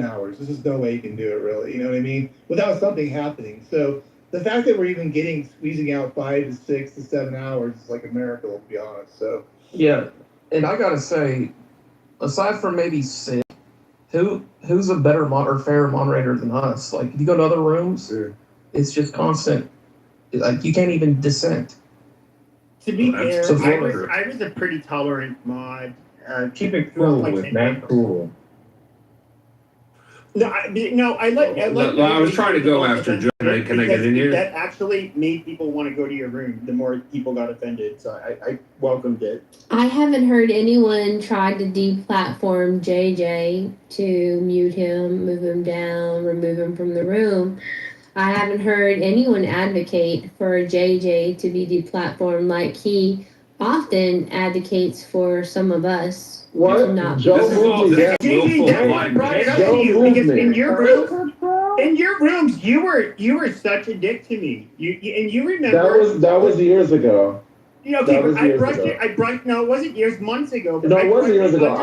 hours. There's just no way you can do it really. You know what I mean? Without something happening. So the fact that we're even squeezing out 5 to 6 to 7 hours is like a miracle, to be honest. So Yeah, and I gotta say, aside from maybe Sid, who's a better or fairer moderator than us? Like, if you go to other rooms, sure. it's just constant. Like, you can't even dissent. To be Well, fair, so I was a pretty tolerant mod. Keep it cool with that cool. No, I like. Well, I was trying to go after Joe. Can I get in here? That actually made people want to go to your room. The more people got offended, so I welcomed it. I haven't heard anyone try to deplatform JJ to mute him, move him down, remove him from the room. I haven't heard anyone advocate for JJ to be deplatformed like he often advocates for some of us. What? To not Joe moved me down. JJ, that's what brought it up to you because in your rooms, you were such a dick to me. You remember that was years ago. Okay, but I brushed it. No, it wasn't years, months ago. No, it wasn't years ago.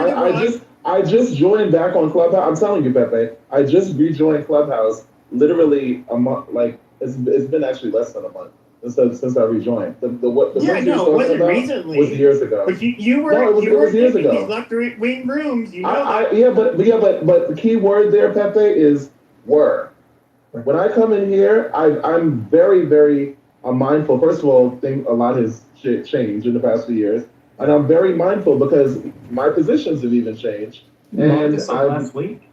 I just joined back on Clubhouse. I'm telling you, Pepe, I just rejoined Clubhouse literally a month. Like it's been actually less than a month since I rejoined. It wasn't recently. Was years ago. But you were years ago. These left wing rooms. You know but the key word there, Pepe, is were. When I come in here, I'm very, very mindful. First of all, a lot has changed in the past few years, and I'm very mindful because my positions have even changed. And last week.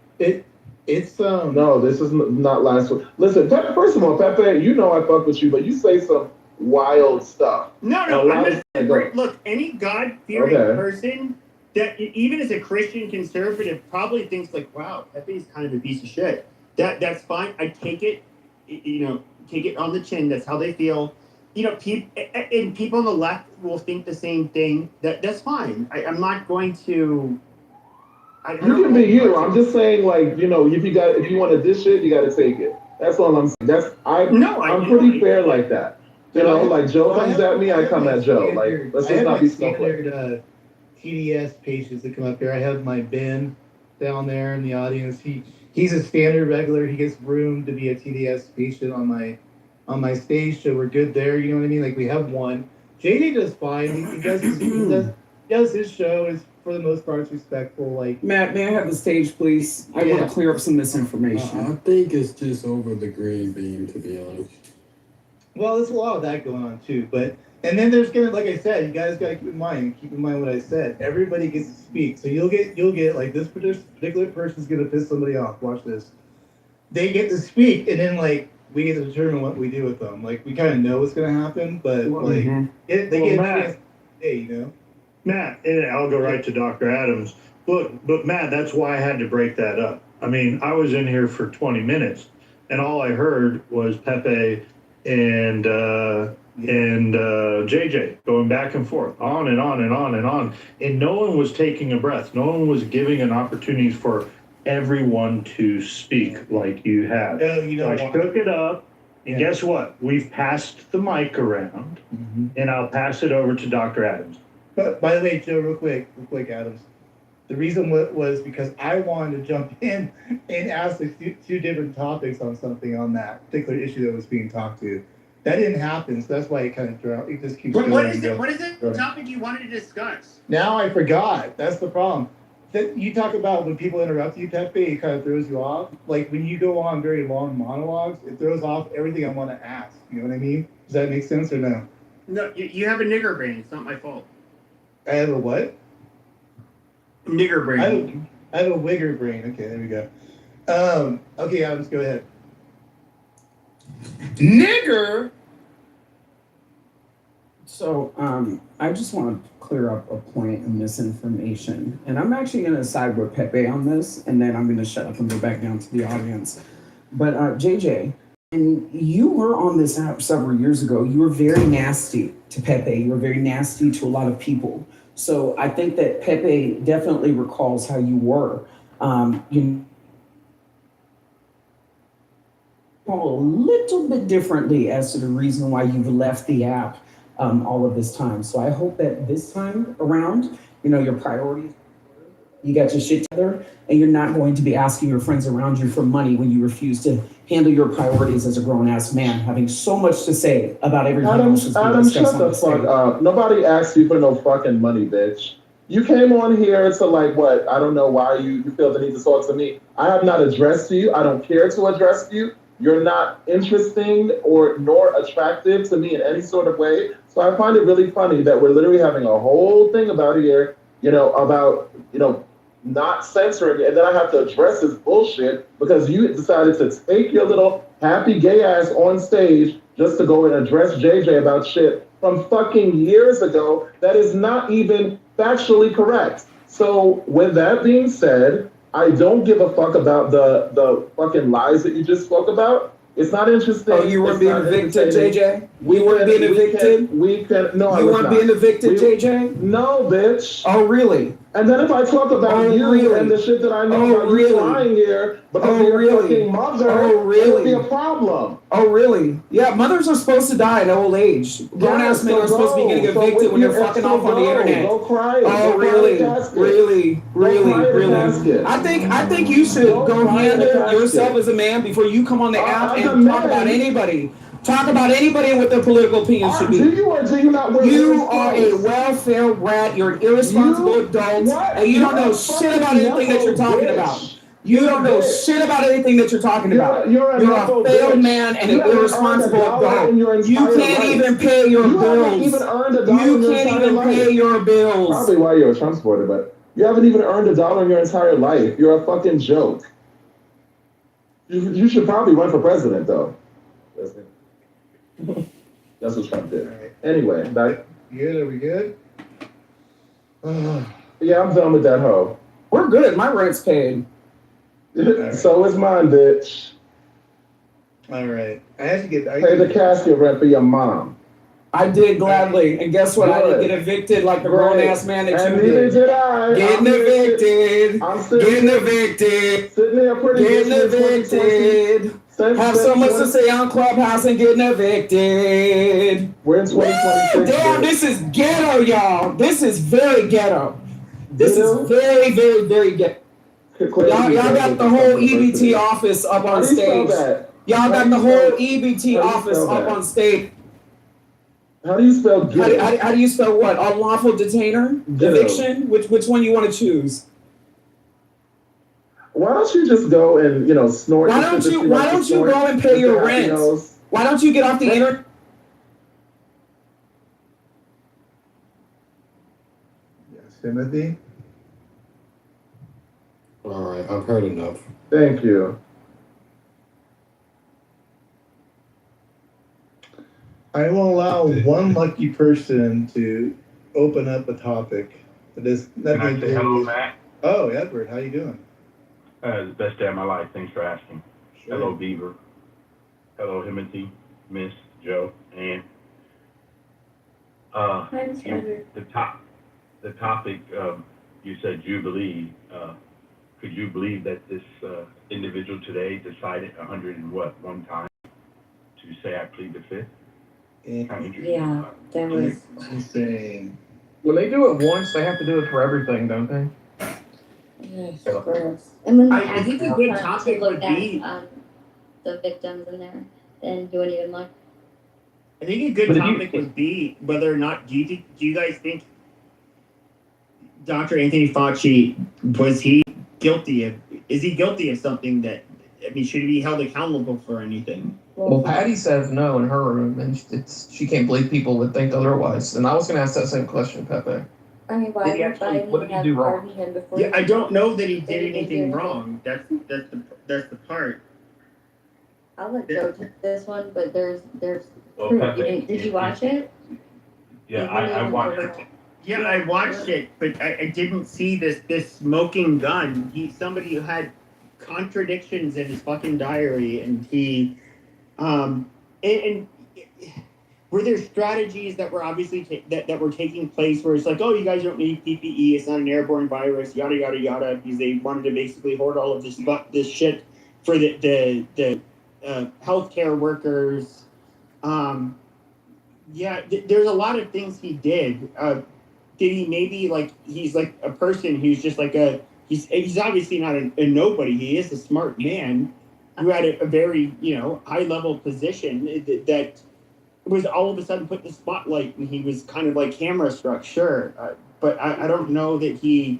It's No, this is not last week. Listen, first of all, Pepe, you know I fuck with you, but you say some wild stuff. No, look, any God-fearing person that even as a Christian conservative probably thinks like, wow, Pepe's kind of a piece of shit. That's fine. I take it, take it on the chin. That's how they feel. People on the left will think the same thing. That's fine. I'm not going to. You can be you. I'm just saying, like, if you want to dish it, you got to take it. That's all I'm saying. I'm pretty fair like that. Like Joe comes at me, I come at Joe. Like, let's just not be standard TDS patients that come up here. I have my Ben down there in the audience. He's a standard regular. He gets room to be a TDS patient on my stage, so we're good there. You know what I mean? Like, we have one. JD does fine. He does his show. Is for the most part, it's respectful. Like, Matt, may I have the stage, please? I want to clear up some misinformation. I think it's just over the green bean, to be honest. Well, there's a lot of that going on too, and then there's like I said, you guys gotta keep in mind what I said. Everybody gets to speak, so you'll get like this particular person's gonna piss somebody off. Watch this. They get to speak, and then like we get to determine what we do with them. Like we kind of know what's gonna happen, but they get a chance. Hey, Matt, and I'll go right to Dr. Adams. But Matt, that's why I had to break that up. I mean, I was in here for 20 minutes, and all I heard was Pepe and JJ going back and forth, on and on and on and on, and no one was taking a breath. No one was giving an opportunity for everyone to speak like you have. I shook it up, and guess what? We've passed the mic around, and I'll pass it over to Dr. Adams. But by the way, Joe, real quick, Adams. The reason was because I wanted to jump in and ask two different topics on something on that particular issue that was being talked to. That didn't happen, so that's why it kind of drowned. It just keeps going. What is the topic you wanted to discuss? Now I forgot. That's the problem. That you talk about when people interrupt you, Pepe, it kind of throws you off. Like when you go on very long monologues, it throws off everything I want to ask. You know what I mean? Does that make sense or no? No, you have a nigger brain. It's not my fault. I have a what? Nigger brain. I have a wigger brain. Okay, there we go. Okay, Adams, go ahead. Nigger! So, I just want to clear up a point of misinformation. And I'm actually going to side with Pepe on this, and then I'm going to shut up and go back down to the audience. But, JJ, and you were on this app several years ago. You were very nasty to Pepe. You were very nasty to a lot of people. So I think that Pepe definitely recalls how you were. You know, a little bit differently as to the reason why you've left the app all of this time. So I hope that this time around, your priorities You got your shit together, and you're not going to be asking your friends around you for money when you refuse to handle your priorities as a grown-ass man, having so much to say about everything else that's being discussed shut on the this fuck stage. up. Nobody asked you for no fucking money, bitch. You came on here to like what? I don't know why you feel the need to talk to me. I have not addressed you. I don't care to address you. You're not interesting or nor attractive to me in any sort of way. So I find it really funny that we're literally having a whole thing about here, about not censoring, and then I have to address this bullshit because you decided to take your little happy gay ass on stage just to go and address JJ about shit from fucking years ago that is not even factually correct. So with that being said, I don't give a fuck about the fucking lies that you just spoke about. It's not interesting. Oh, you weren't being evicted, JJ? We weren't being evicted? No, you weren't being evicted, JJ? No, bitch. Oh, really? And then if I talk about you really? and the shit that I know about you lying here because of your fucking mother, it would be a problem. Oh, really? Yeah, mothers are supposed to die at old age. Grown-ass men are supposed to be getting evicted when they're fucking off on the internet. Go cry. Oh, really? Really? I think you should go handle yourself as a man before you come on the app and talk about anybody. Talk about anybody and what their political opinions should be. Do you or do you not wear You are a welfare rat. You're an irresponsible adult, and you don't know shit about anything that you're talking about. You don't know shit about anything that you're talking about. You're a failed man and an irresponsible adult. You can't even pay your bills. You can't even pay your bills. Probably why you're a Trump supporter, but you haven't even earned $1 in your entire life. You're a fucking joke. You should probably run for president, though. That's what Trump did. Right. Anyway, back. Good? Are we good? Yeah, I'm done with that hoe. We're good. My rent's paid. Right. So is mine, bitch. All right. I have to get. Pay the casket rent for your mom. I did gladly, and guess what? I didn't get evicted like the grown-ass man that you did. Neither did I. Getting evicted. Getting evicted. Sitting there pretty getting evicted. Have so much to say on Clubhouse and getting evicted. We're in 2026. Damn, this is ghetto, y'all. This is very ghetto. This is very, very, very ghetto. Y'all got the whole EBT office up on stage. Y'all got the whole EBT office up on stage. How do you spell ghetto? How do you spell what? Unlawful detainer? Ghetto. Eviction? Which one you want to choose? Why don't you just go and snort? Why don't you go and pay your rent? Why don't you get off the internet? Yes, Timothy. All right, I've heard enough. Thank you. I will allow one lucky person to open up a topic. Hello, Matt. Oh, Edward, how you doing? The best day of my life. Thanks for asking. Sure. Hello, Beaver. Hello, Himothy, Miss Joe, and the topic. You said Jubilee. Could you believe that this individual today decided 101 times to say I plead the fifth? Yeah, that was insane. When they do it once, they have to do it for everything, don't they? yes, gross. And when I think a good topic would be the victims in there, then you wouldn't even look. I think a good topic would be whether or not do you guys think Dr. Anthony Fauci is he guilty of something that should he be held accountable for anything? Well, Patty says no in her room, and she can't believe people would think otherwise. And I was going to ask that same question, Pepe. I mean, why what did he do wrong? him before? Yeah, I don't know that he did anything wrong. That's the part. I'll let Joe take this one, but there's Well, proof. Pepe, Did you watch it? Yeah, I watched it. Yeah, I watched it, but I didn't see this smoking gun. Somebody who had contradictions in his fucking diary, and he and were there strategies that were obviously that were taking place where it's like, oh, you guys don't need PPE, it's not an airborne virus, yada yada yada, because they wanted to basically hoard all of this shit for the healthcare workers. There's a lot of things he did. Did he maybe he's like a person who's just like a he's obviously not a nobody. He is a smart man who had a very, high level position that was all of a sudden put in the spotlight, and he was kind of like camera struck, sure. But I don't know that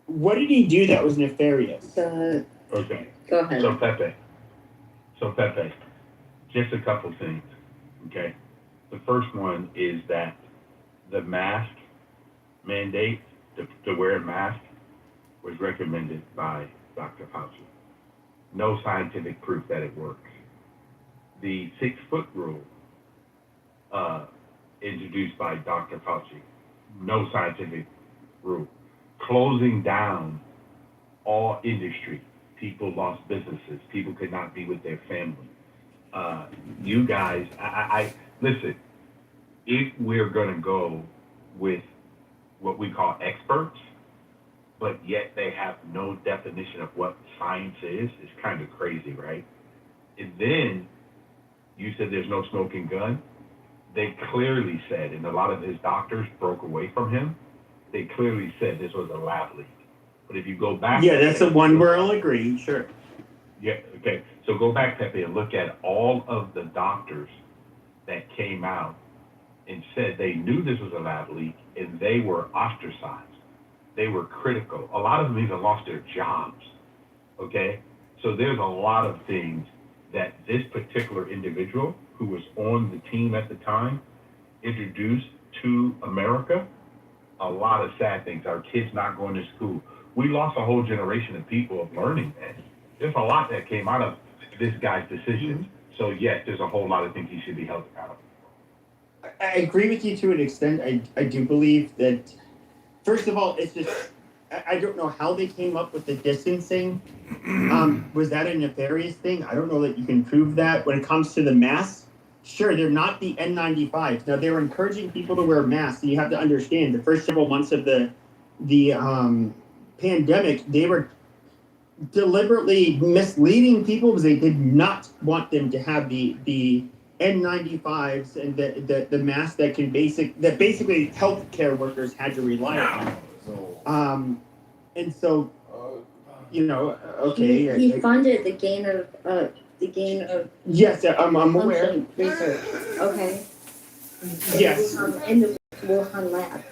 what did he do that was nefarious? Okay. Go ahead. So Pepe, just a couple things, okay? The first one is that the mask mandate, to wear a mask, was recommended by Dr. Fauci. No scientific proof that it works. The 6-foot rule, introduced by Dr. Fauci, no scientific rule. Closing down all industry. People lost businesses. People could not be with their family. You guys, I listen, if we're going to go with what we call experts, but yet they have no definition of what science is, it's kind of crazy, right? And then you said there's no smoking gun. They clearly said, and a lot of his doctors broke away from him, they clearly said this was a lab leak. But if you go back... Yeah, that's the one where I'll agree, sure. Yeah, okay. So go back, Pepe, and look at all of the doctors that came out and said they knew this was a lab leak, and they were ostracized. They were critical. A lot of them even lost their jobs, okay? So there's a lot of things that this particular individual, who was on the team at the time, introduced to America. A lot of sad things. Our kids not going to school. We lost a whole generation of people of learning, man. There's a lot that came out of this guy's decisions. So yes, there's a whole lot of things he should be held accountable for. I agree with you to an extent. I do believe that, first of all, it's just, I don't know how they came up with the distancing. Was that a nefarious thing? I don't know that you can prove that. When it comes to the masks, sure, they're not the N95s. Now, they were encouraging people to wear masks. And you have to understand, the first several months of the pandemic, they were deliberately misleading people because they did not want them to have the N95s and the masks that basically healthcare workers had to rely on. And so, okay. He funded the gain of Yes, I'm aware. Research. Okay. Yes. In the Wuhan lab.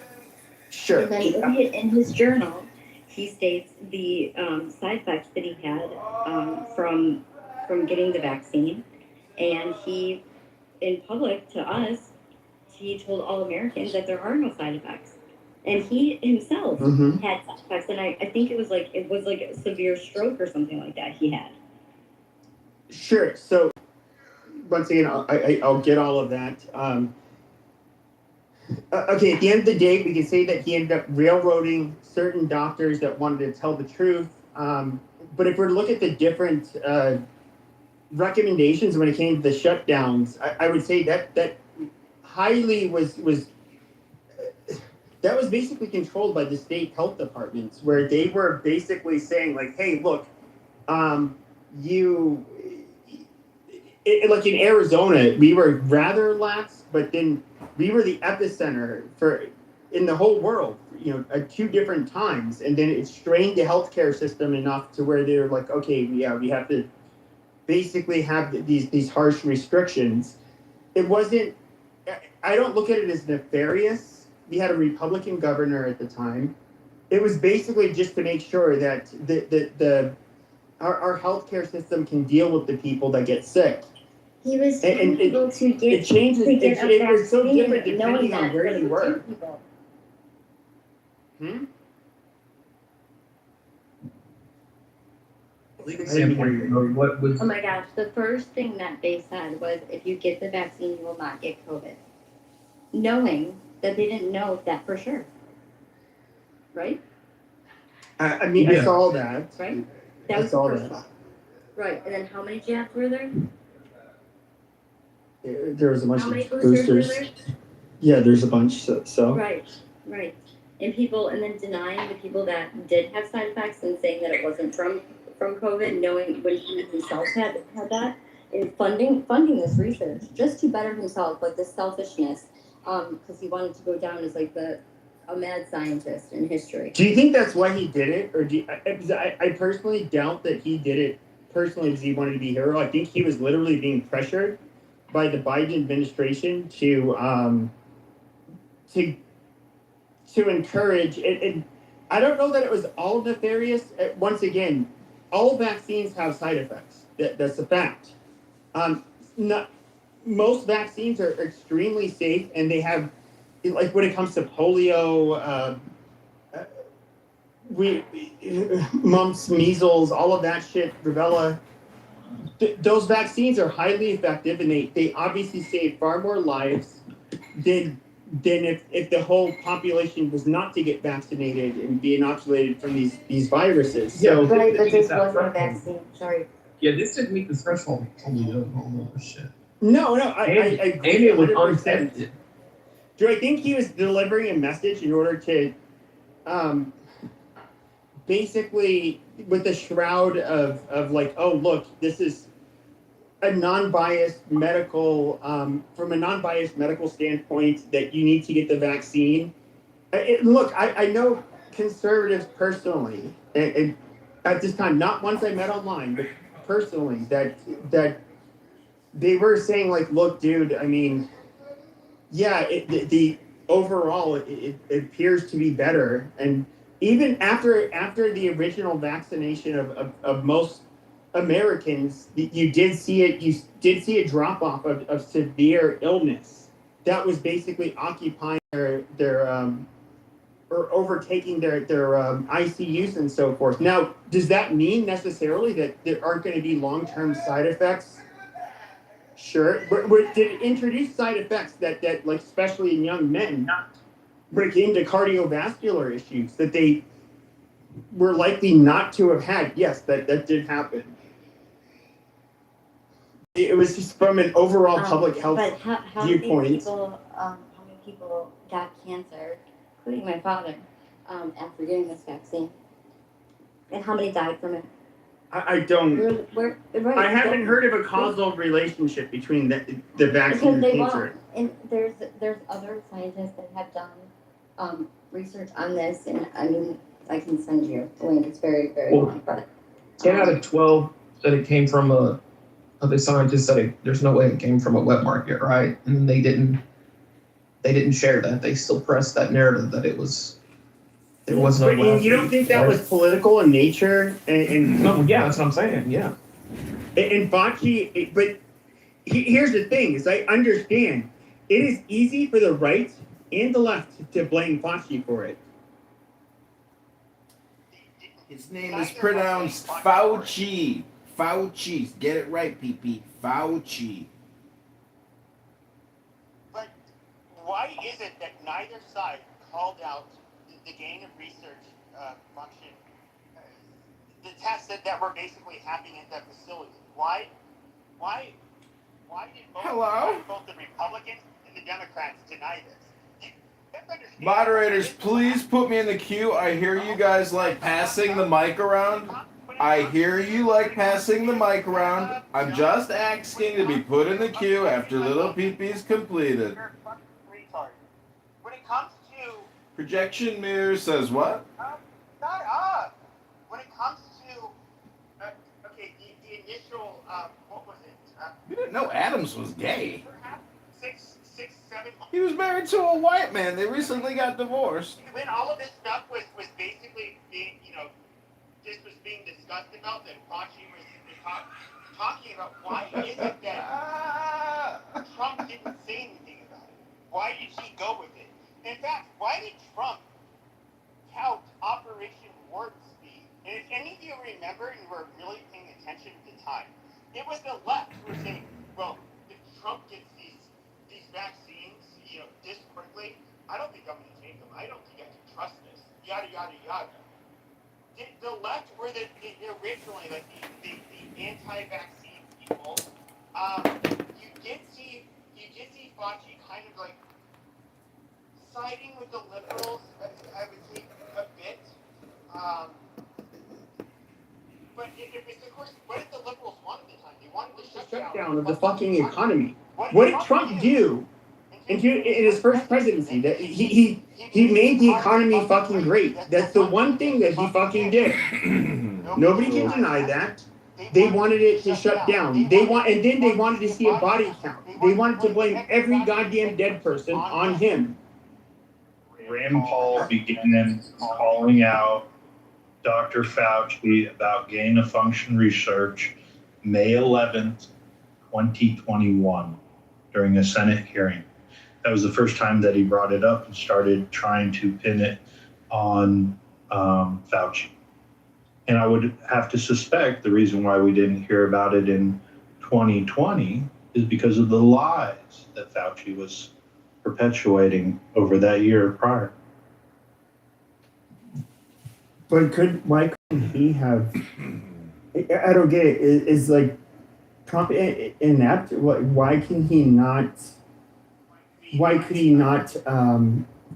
Sure. And then in his journal, he states the side effects that he had from getting the vaccine, and he, in public to us, he told all Americans that there are no side effects, and he himself had side effects, and I think it was like a severe stroke or something like that he had. Sure. So once again, I'll get all of that. Okay, at the end of the day, we can say that he ended up railroading certain doctors that wanted to tell the truth. But if we're to look at the different recommendations when it came to the shutdowns, I would say that highly was that was basically controlled by the state health departments, where they were basically saying, like, hey, look, like in Arizona, we were rather lax, but then we were the epicenter in the whole world, at 2 different times. And then it strained the healthcare system enough to where they're like, okay, yeah, we have to basically have these harsh restrictions. It wasn't, I don't look at it as nefarious. We had a Republican governor at the time. It was basically just to make sure that our healthcare system can deal with the people that get sick. He was able to get it changes. It was so different depending on where you were. Oh my gosh, the first thing that they said was, if you get the vaccine, you will not get COVID. Knowing that they didn't know that for sure. Right? I mean, I saw that. Right? That was the first one. Right, and then how many jabs were there? There was a bunch of boosters. Yeah, there's a bunch. So. Right. And then denying the people that did have side effects and saying that it wasn't from COVID, knowing when he himself had that, and funding this research just to better himself, like this selfishness, because he wanted to go down as like the a mad scientist in history. Do you think that's why he did it, or I personally doubt that he did it personally because he wanted to be a hero. I think he was literally being pressured by the Biden administration to encourage it. And I don't know that it was all nefarious. Once again, all vaccines have side effects. That's a fact. Most vaccines are extremely safe, and they have, like when it comes to polio, mumps, measles, all of that shit, rubella. Those vaccines are highly effective, and they obviously save far more lives than if the whole population was not to get vaccinated and be inoculated from these viruses. So, right, but this wasn't a vaccine. Sorry. Yeah, this didn't meet the threshold. All this shit. No, I agree. And it was untested. Do I think he was delivering a message in order to, basically, with the shroud of like, oh look, this is a non-biased medical, from a non-biased medical standpoint, that you need to get the vaccine. Look, I know conservatives personally, and at this time, not ones I met online, but personally, that they were saying like, look, dude, I mean, yeah, the overall it appears to be better, and even after the original vaccination of most Americans, you did see a drop off of severe illness that was basically occupying their or overtaking their ICUs and so forth. Now, does that mean necessarily that there aren't going to be long-term side effects? Sure, but did it introduce side effects that like, especially in young men, break into cardiovascular issues that they were likely not to have had? Yes, that did happen. It was just from an overall public health but how viewpoint. How many people got cancer, including my father, after getting this vaccine? And how many died from it? I don't. Right, I haven't heard of a causal relationship between the vaccine and cancer. And there's other scientists that have done research on this, and I mean, I can send you the link. It's very, very long, but 10 out of 12 said it came from the scientists said there's no way it came from a wet market, right? And they didn't share that. They still pressed that narrative that it was. There was no. But you don't think that was political in nature? And no, yeah, that's what I'm saying. Yeah. And Fauci, but here's the thing: is I understand it is easy for the right and the left to blame Fauci for it. His name is pronounced Fauci. Fauci. Get it right, PP. Fauci. But why is it that neither side called out the gain of research function, the tests that were basically happening at that facility? Why did both the Republicans and the Democrats deny this? Moderators, please put me in the queue. I hear you guys like passing the mic around. I hear you like passing the mic around. I'm just asking to be put in the queue after little PP is completed. When it comes to Projection mirror says what? not up. When it comes to the initial what was it? You didn't know Adams was gay. Six, 7 months. He was married to a white man. They recently got divorced. When all of this stuff was basically being, this was being discussed about, that Fauci was talking about, why is it that Trump didn't say anything about it? Why did he go with it? In fact, why did Trump tout Operation Warp Speed? And if any of you remember and were really paying attention at the time, it was the left who were saying, well, if Trump gets these vaccines, this quickly, I don't think I'm going to take them. I don't think I can trust this. Yada, yada, yada. The left were originally like the anti-vaccine people. You did see Fauci kind of like siding with the liberals, I would say a bit. But it's of course, what did the liberals want at the time? They wanted the shutdown of the fucking economy. What did Trump do in in his first presidency, that he made the economy fucking great. That's the one thing that he fucking did. Nobody can deny that. They wanted it to shut down. And then they wanted to see a body count. They wanted to blame every goddamn dead person on him. Rand Paul began calling out Dr. Fauci about gain of function research May 11th, 2021, during a Senate hearing. That was the first time that he brought it up and started trying to pin it on Fauci. And I would have to suspect the reason why we didn't hear about it in 2020 is because of the lies that Fauci was perpetuating over that year prior. But why couldn't he have? I don't get it. Is like Trump inept? Why can he not? Why could he not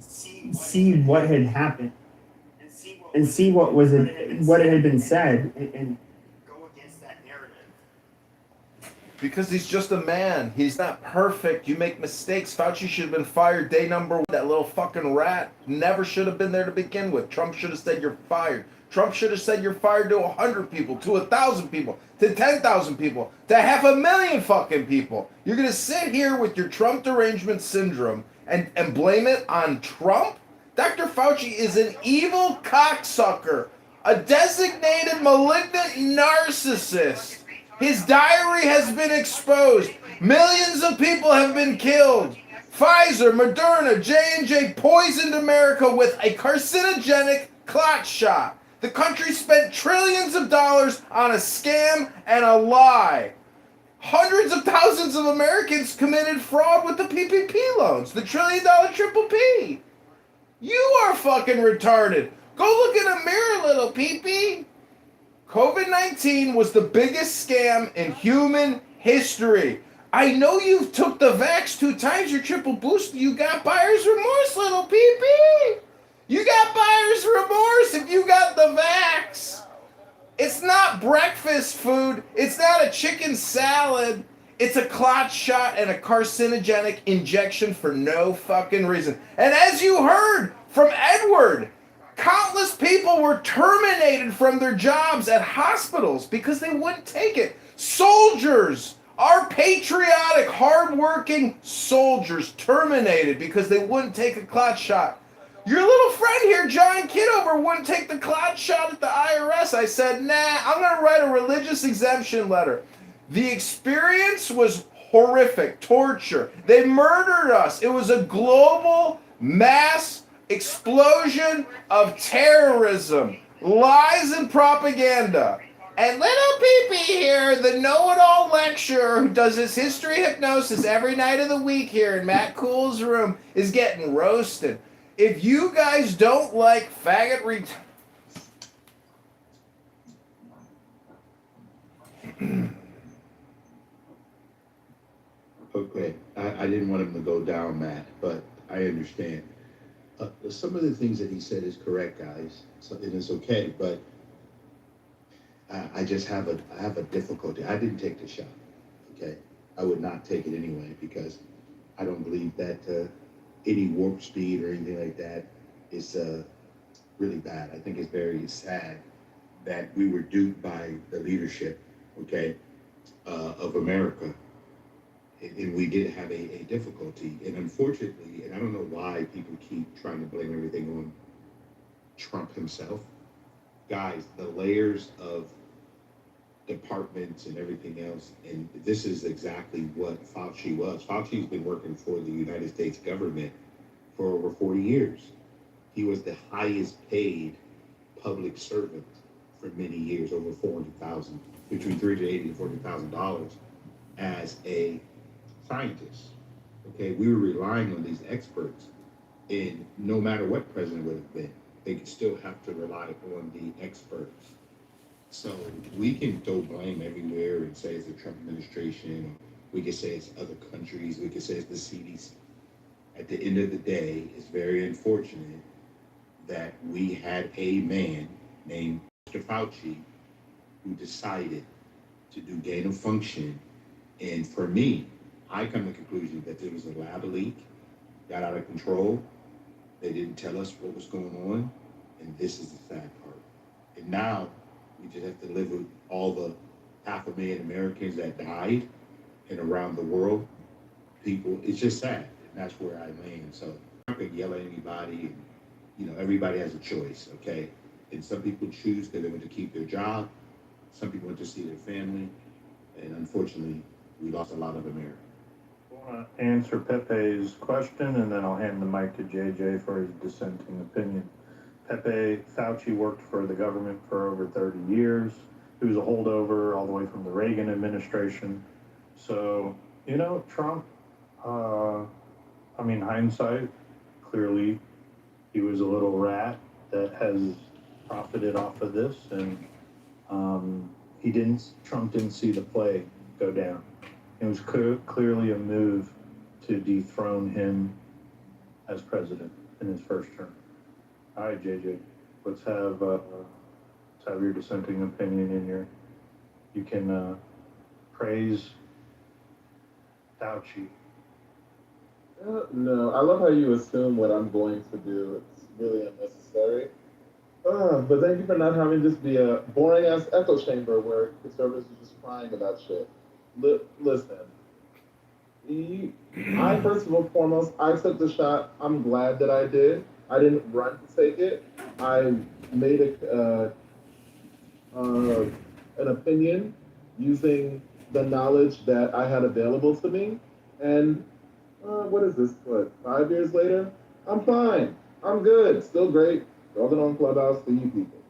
see what had happened and see what had been said and go against that narrative? Because he's just a man. He's not perfect. You make mistakes. Fauci should have been fired day number one. That little fucking rat never should have been there to begin with. Trump should have said you're fired. Trump should have said you're fired to 100 people, to 1,000 people, to 10,000 people, to 500,000 fucking people. You're going to sit here with your Trump derangement syndrome and blame it on Trump? Dr. Fauci is an evil cocksucker, a designated malignant narcissist. His diary has been exposed. Millions of people have been killed. Pfizer, Moderna, J&J poisoned America with a carcinogenic clot shot. The country spent trillions of dollars on a scam and a lie. Hundreds of thousands of Americans committed fraud with the PPP loans, the $1 trillion triple P. You are fucking retarded. Go look in a mirror, little PP. COVID-19 was the biggest scam in human history. I know you took the vax 2 times, your triple booster. You got buyer's remorse, little PP. You got buyer's remorse if you got the vax. It's not breakfast food. It's not a chicken salad. It's a clot shot and a carcinogenic injection for no fucking reason. And as you heard from Edward, countless people were terminated from their jobs at hospitals because they wouldn't take it. Soldiers, our patriotic, hardworking soldiers, terminated because they wouldn't take a clot shot. Your little friend here, John Kitover, wouldn't take the clot shot at the IRS. I said, nah, I'm going to write a religious exemption letter. The experience was horrific, torture. They murdered us. It was a global mass explosion of terrorism, lies and propaganda. And little PP here, the know-it-all lecturer who does his history hypnosis every night of the week here in Matt Cool's room, is getting roasted. If you guys don't like faggot Okay, I didn't want him to go down, Matt, but I understand. Some of the things that he said is correct, guys, and it's okay, but I just have a difficulty. I didn't take the shot, okay? I would not take it anyway because I don't believe that any warp speed or anything like that is really bad. I think it's very sad that we were duped by the leadership, okay, of America. And we did have a difficulty. And unfortunately, and I don't know why people keep trying to blame everything on Trump himself. Guys, the layers of departments and everything else, and this is exactly what Fauci was. Fauci's been working for the United States government for over 40 years. He was the highest paid public servant for many years, over $400,000, between $380,000 and $400,000 as a scientist. Okay, we were relying on these experts, and no matter what president would have been, they could still have to rely on the experts. So we can throw blame everywhere and say it's the Trump administration. We could say it's other countries. We could say it's the CDC. At the end of the day, it's very unfortunate that we had a man named Mr. Fauci who decided to do gain of function. And for me, I come to the conclusion that there was a lab leak got out of control. They didn't tell us what was going on, and this is the sad part. And now we just have to live with all the 500,000 Americans that died and around the world. People, it's just sad, and that's where I land. So I'm not gonna yell at anybody, and everybody has a choice, okay? And some people choose because they want to keep their job. Some people want to see their family, and unfortunately, we lost a lot of America. I want to answer Pepe's question, and then I'll hand the mic to JJ for his dissenting opinion. Pepe, Fauci worked for the government for over 30 years. He was a holdover all the way from the Reagan administration. So, Trump, hindsight, clearly he was a little rat that has profited off of this, and Trump didn't see the play go down. It was clearly a move to dethrone him as president in his first term. All right, JJ, let's have your dissenting opinion in your. You can praise Fauci. No, I love how you assume what I'm going to do. It's really unnecessary. But thank you for not having this be a boring ass echo chamber where conservatives are just crying about shit. Listen, I first of all foremost, I took the shot. I'm glad that I did. I didn't run to take it. I made an opinion using the knowledge that I had available to me. And what is this? 5 years later? I'm fine. I'm good. Still great. Talking on Clubhouse to you people.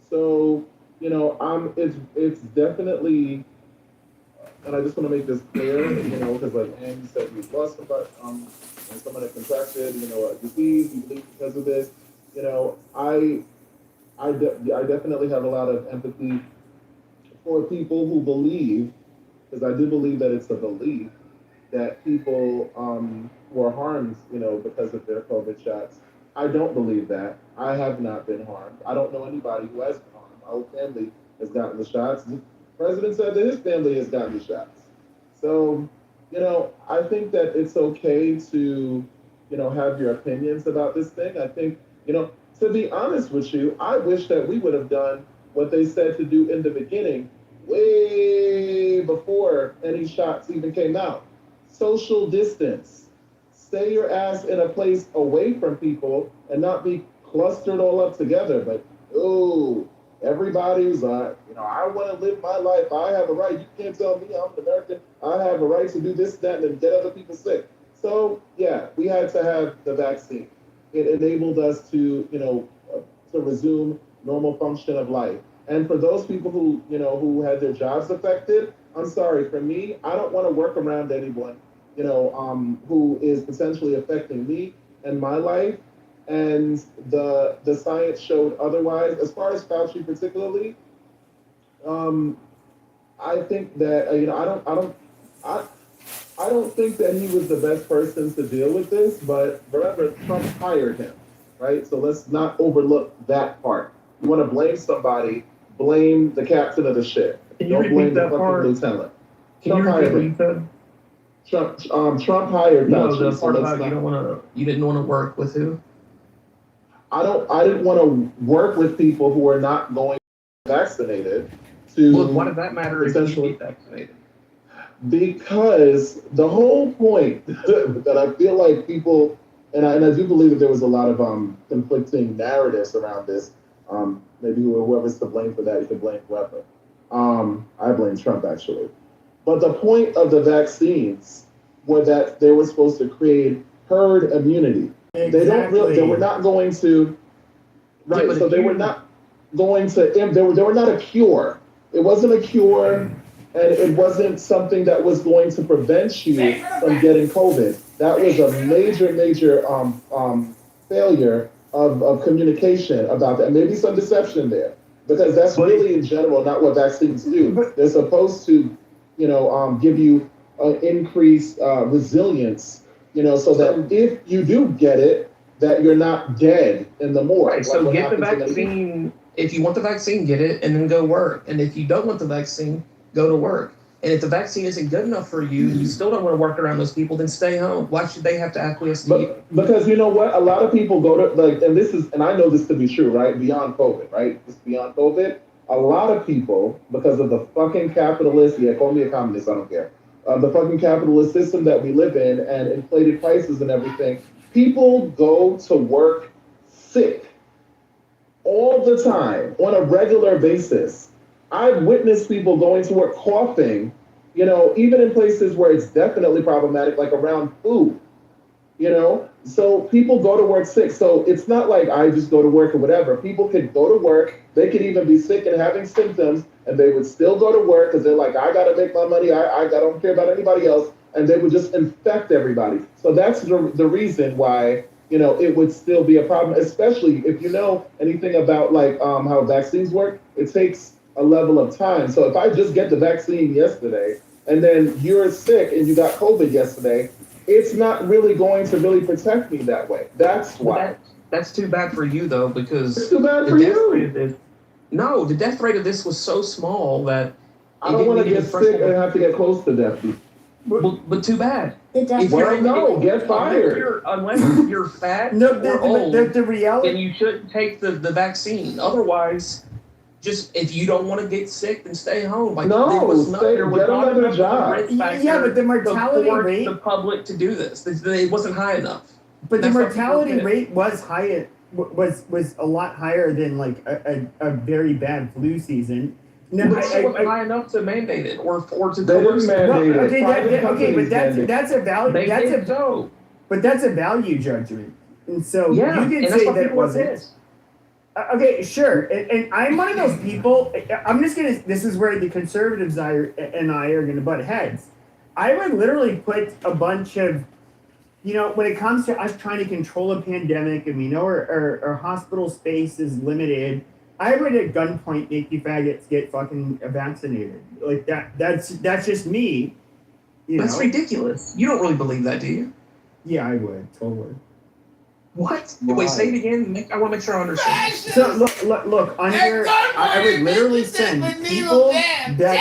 So, it's definitely, and I just want to make this clear, because like Andy said, we lost somebody, and someone that contracted, a disease, we believe because of this. I definitely have a lot of empathy for people who believe, because I do believe that it's a belief, that people were harmed, because of their COVID shots. I don't believe that. I have not been harmed. I don't know anybody who has been harmed. My whole family has gotten the shots. The president said that his family has gotten the shots. So, I think that it's okay to, have your opinions about this thing. I think, to be honest with you, I wish that we would have done what they said to do in the beginning, way before any shots even came out. Social distance. Stay your ass in a place away from people and not be clustered all up together. But, everybody's I want to live my life. I have a right. You can't tell me I'm an American. I have a right to do this, that, and get other people sick. So, yeah, we had to have the vaccine. It enabled us to, to resume normal function of life. And for those people who, who had their jobs affected, I'm sorry, for me, I don't want to work around anyone, who is potentially affecting me and my life. And the science showed otherwise. As far as Fauci particularly, I think that, I don't think that he was the best person to deal with this, but remember, Trump hired him, right? So let's not overlook that part. You want to blame somebody, blame the captain of the ship. Don't blame the fucking lieutenant. Trump hired him. Trump hired Fauci. The part about you didn't want to work with who? I didn't want to work with people who are not going vaccinated. Look, why does that matter if you get vaccinated? Because the whole point that I feel like people, and I do believe that there was a lot of conflicting narratives around this. Maybe whoever's to blame for that, you can blame whoever. I blame Trump actually. But the point of the vaccines were that they were supposed to create herd immunity. Exactly. They were not going to, right? Yeah, so they were not going to. They were not a cure. It wasn't a cure, and it wasn't something that was going to prevent you from getting COVID. That was a major failure of communication about that. Maybe some deception there, because that's really in general not what vaccines do. They're supposed to, give you increased resilience. So that if you do get it, that you're not dead in the morgue. Right, so get the vaccine. If you want the vaccine, get it and then go work. And if you don't want the vaccine, go to work. And if the vaccine isn't good enough for you, and you still don't want to work around those people, then stay home. Why should they have to acquiesce to you? Because you know what? A lot of people go to, like, and I know this to be true, right? Beyond COVID, right? Just beyond COVID. A lot of people, because of the fucking capitalist, call me a communist, I don't care. The fucking capitalist system that we live in and inflated prices and everything, people go to work sick all the time on a regular basis. I've witnessed people going to work coughing, even in places where it's definitely problematic, like around food, So people go to work sick. So it's not like I just go to work or whatever. People could go to work. They could even be sick and having symptoms, and they would still go to work because they're like, I got to make my money. I don't care about anybody else. And they would just infect everybody. So that's the reason why, it would still be a problem, especially if you know anything about like how vaccines work. It takes a level of time. So if I just get the vaccine yesterday and then you're sick and you got COVID yesterday, it's not really going to really protect me that way. That's why. That's too bad for you though, because it's too bad for you. No, the death rate of this was so small that I don't want to get sick and have to get close to death. But too bad. Get fired. Unless you're fat or old, the reality, then you shouldn't take the vaccine. Otherwise, just if you don't want to get sick, then stay home. Like, there was not enough job. Yeah, but the mortality rate, the public to do this, it wasn't high enough. But the mortality rate was high. Was a lot higher than like a very bad flu season. No, but it wasn't high enough to mandate it or to coerce it. Okay, but that's a value. They did so. But that's a value judgment, and so yeah, you can say that it wasn't. Okay, sure, and I'm one of those people. I'm just gonna. This is where the conservatives and I are gonna butt heads. I would literally put a bunch of, when it comes to us trying to control a pandemic, and we know our hospital space is limited. I would at gunpoint make you faggots get fucking vaccinated. Like that's just me. That's ridiculous. You don't really believe that, do you? Yeah, I would, totally. What? Wait, say it again. I want to make sure I understand. So look. I would literally send people that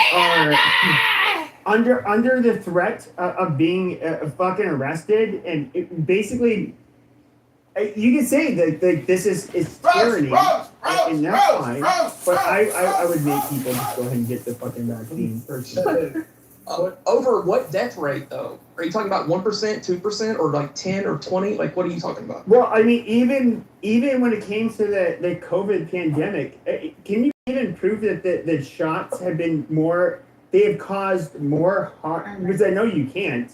are under the threat of being fucking arrested, and basically, you can say that this is tyranny, and that's fine. But I would make people just go ahead and get the fucking vaccine personally. Over what death rate, though? Are you talking about 1%, 2%, or like 10 or 20? Like, what are you talking about? Well, I mean, even when it came to the COVID pandemic, can you even prove that the shots have been more? They have caused more harm, because I know you can't.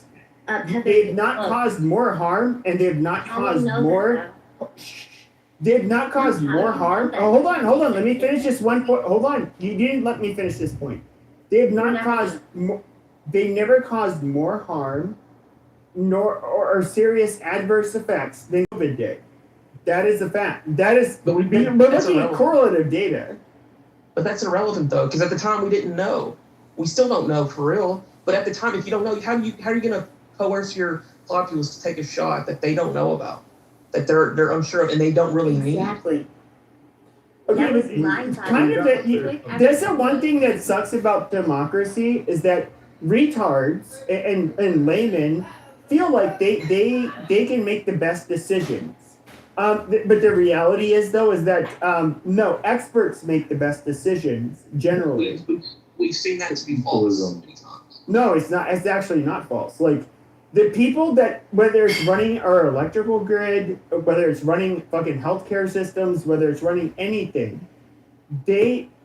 They have not caused more harm, and they have not caused more. They have not caused more harm. Oh, hold on. Let me finish this one point. Hold on. You didn't let me finish this point. They have not caused more. They never caused more harm, or serious adverse effects than COVID did. That is a fact. That is. But looking at correlative data. But that's irrelevant though, because at the time we didn't know. We still don't know for real. But at the time, if you don't know, how are you going to coerce your populace to take a shot that they don't know about, that they're unsure of, and they don't really need? Exactly. Okay, that's the one thing that sucks about democracy is that retards and laymen feel like they can make the best decisions. But the reality is that no, experts make the best decisions generally. We've seen that to be false many times. No, it's not. It's actually not false. Like the people that, whether it's running our electrical grid, whether it's running fucking healthcare systems, whether it's running anything,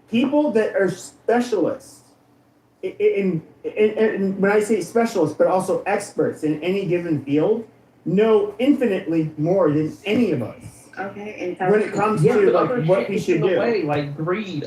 people that are specialists in when I say specialists, but also experts in any given field, know infinitely more than any of us. Okay, and when it comes to like what we should do, way, like greed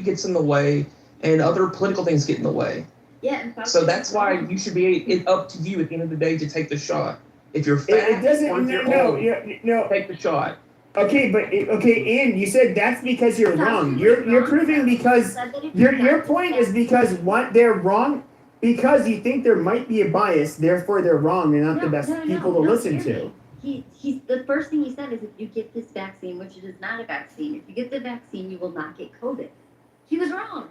gets in the way, and other political things get in the way. Yeah. So that's why you should be up to you at the end of the day to take the shot. If you're fat, it doesn't. or if you're old, take the shot. Okay, and you said that's because you're wrong. You're proving because your point is because they're wrong because you think there might be a bias, therefore they're wrong. They're not the best people to listen to. He's the first thing he said is if you get this vaccine, which it is not a vaccine, if you get the vaccine, you will not get COVID. He was wrong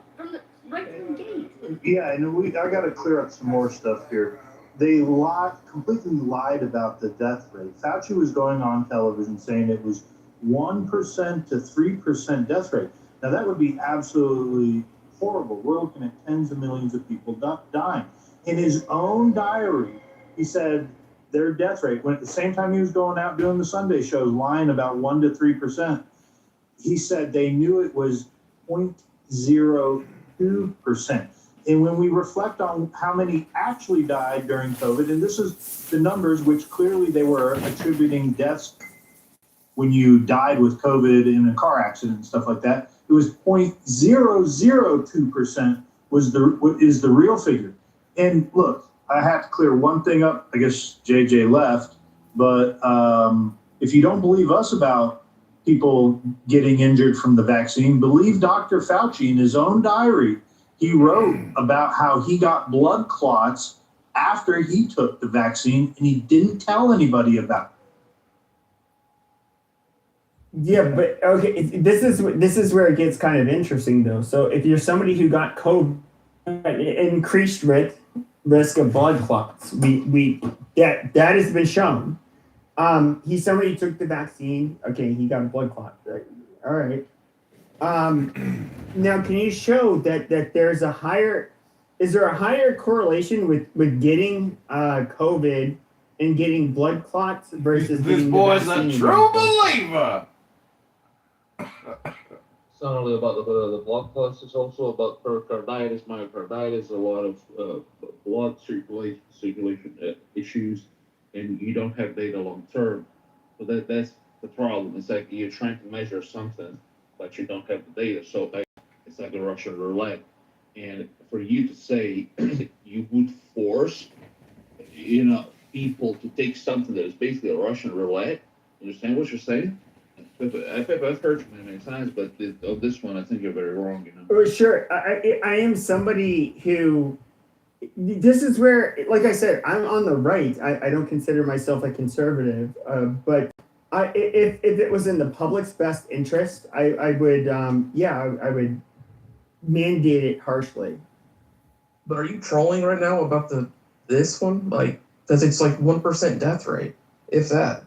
right from the gate. Yeah, and I got to clear up some more stuff here. They completely lied about the death rate. Fauci was going on television saying it was 1% to 3% death rate. Now that would be absolutely horrible. We're looking at tens of millions of people dying. In his own diary, he said their death rate, when at the same time he was going out doing the Sunday shows, lying about 1 to 3%, he said they knew it was 0.02%. And when we reflect on how many actually died during COVID, and this is the numbers which clearly they were attributing deaths when you died with COVID in a car accident and stuff like that, it was 0.002% is the real figure. And look, I have to clear one thing up. I guess JJ left, but if you don't believe us about people getting injured from the vaccine, believe Dr. Fauci in his own diary. He wrote about how he got blood clots after he took the vaccine, and he didn't tell anybody about it. Yeah, but okay, this is where it gets kind of interesting, though. So if you're somebody who got COVID, increased risk of blood clots, that has been shown. He's somebody who took the vaccine. Okay, he got a blood clot. Right? All right. Now, can you show that there's a higher? Is there a higher correlation with getting COVID and getting blood clots versus This boy's a true believer. It's not only about the blood clots, it's also about pericarditis, myocarditis, a lot of blood circulation issues, and you don't have data long term. So that's the problem. It's like you're trying to measure something, but you don't have the data. So it's like a Russian roulette. And for you to say you would force, people to take something that is basically a Russian roulette, understand what you're saying? I've heard you many times, but on this one, I think you're very wrong. Sure, I am somebody who. This is where, like I said, I'm on the right. I don't consider myself a conservative, but if it was in the public's best interest, I would, I would mandate it harshly. But are you trolling right now about this one? Like, because it's like 1% death rate, if that.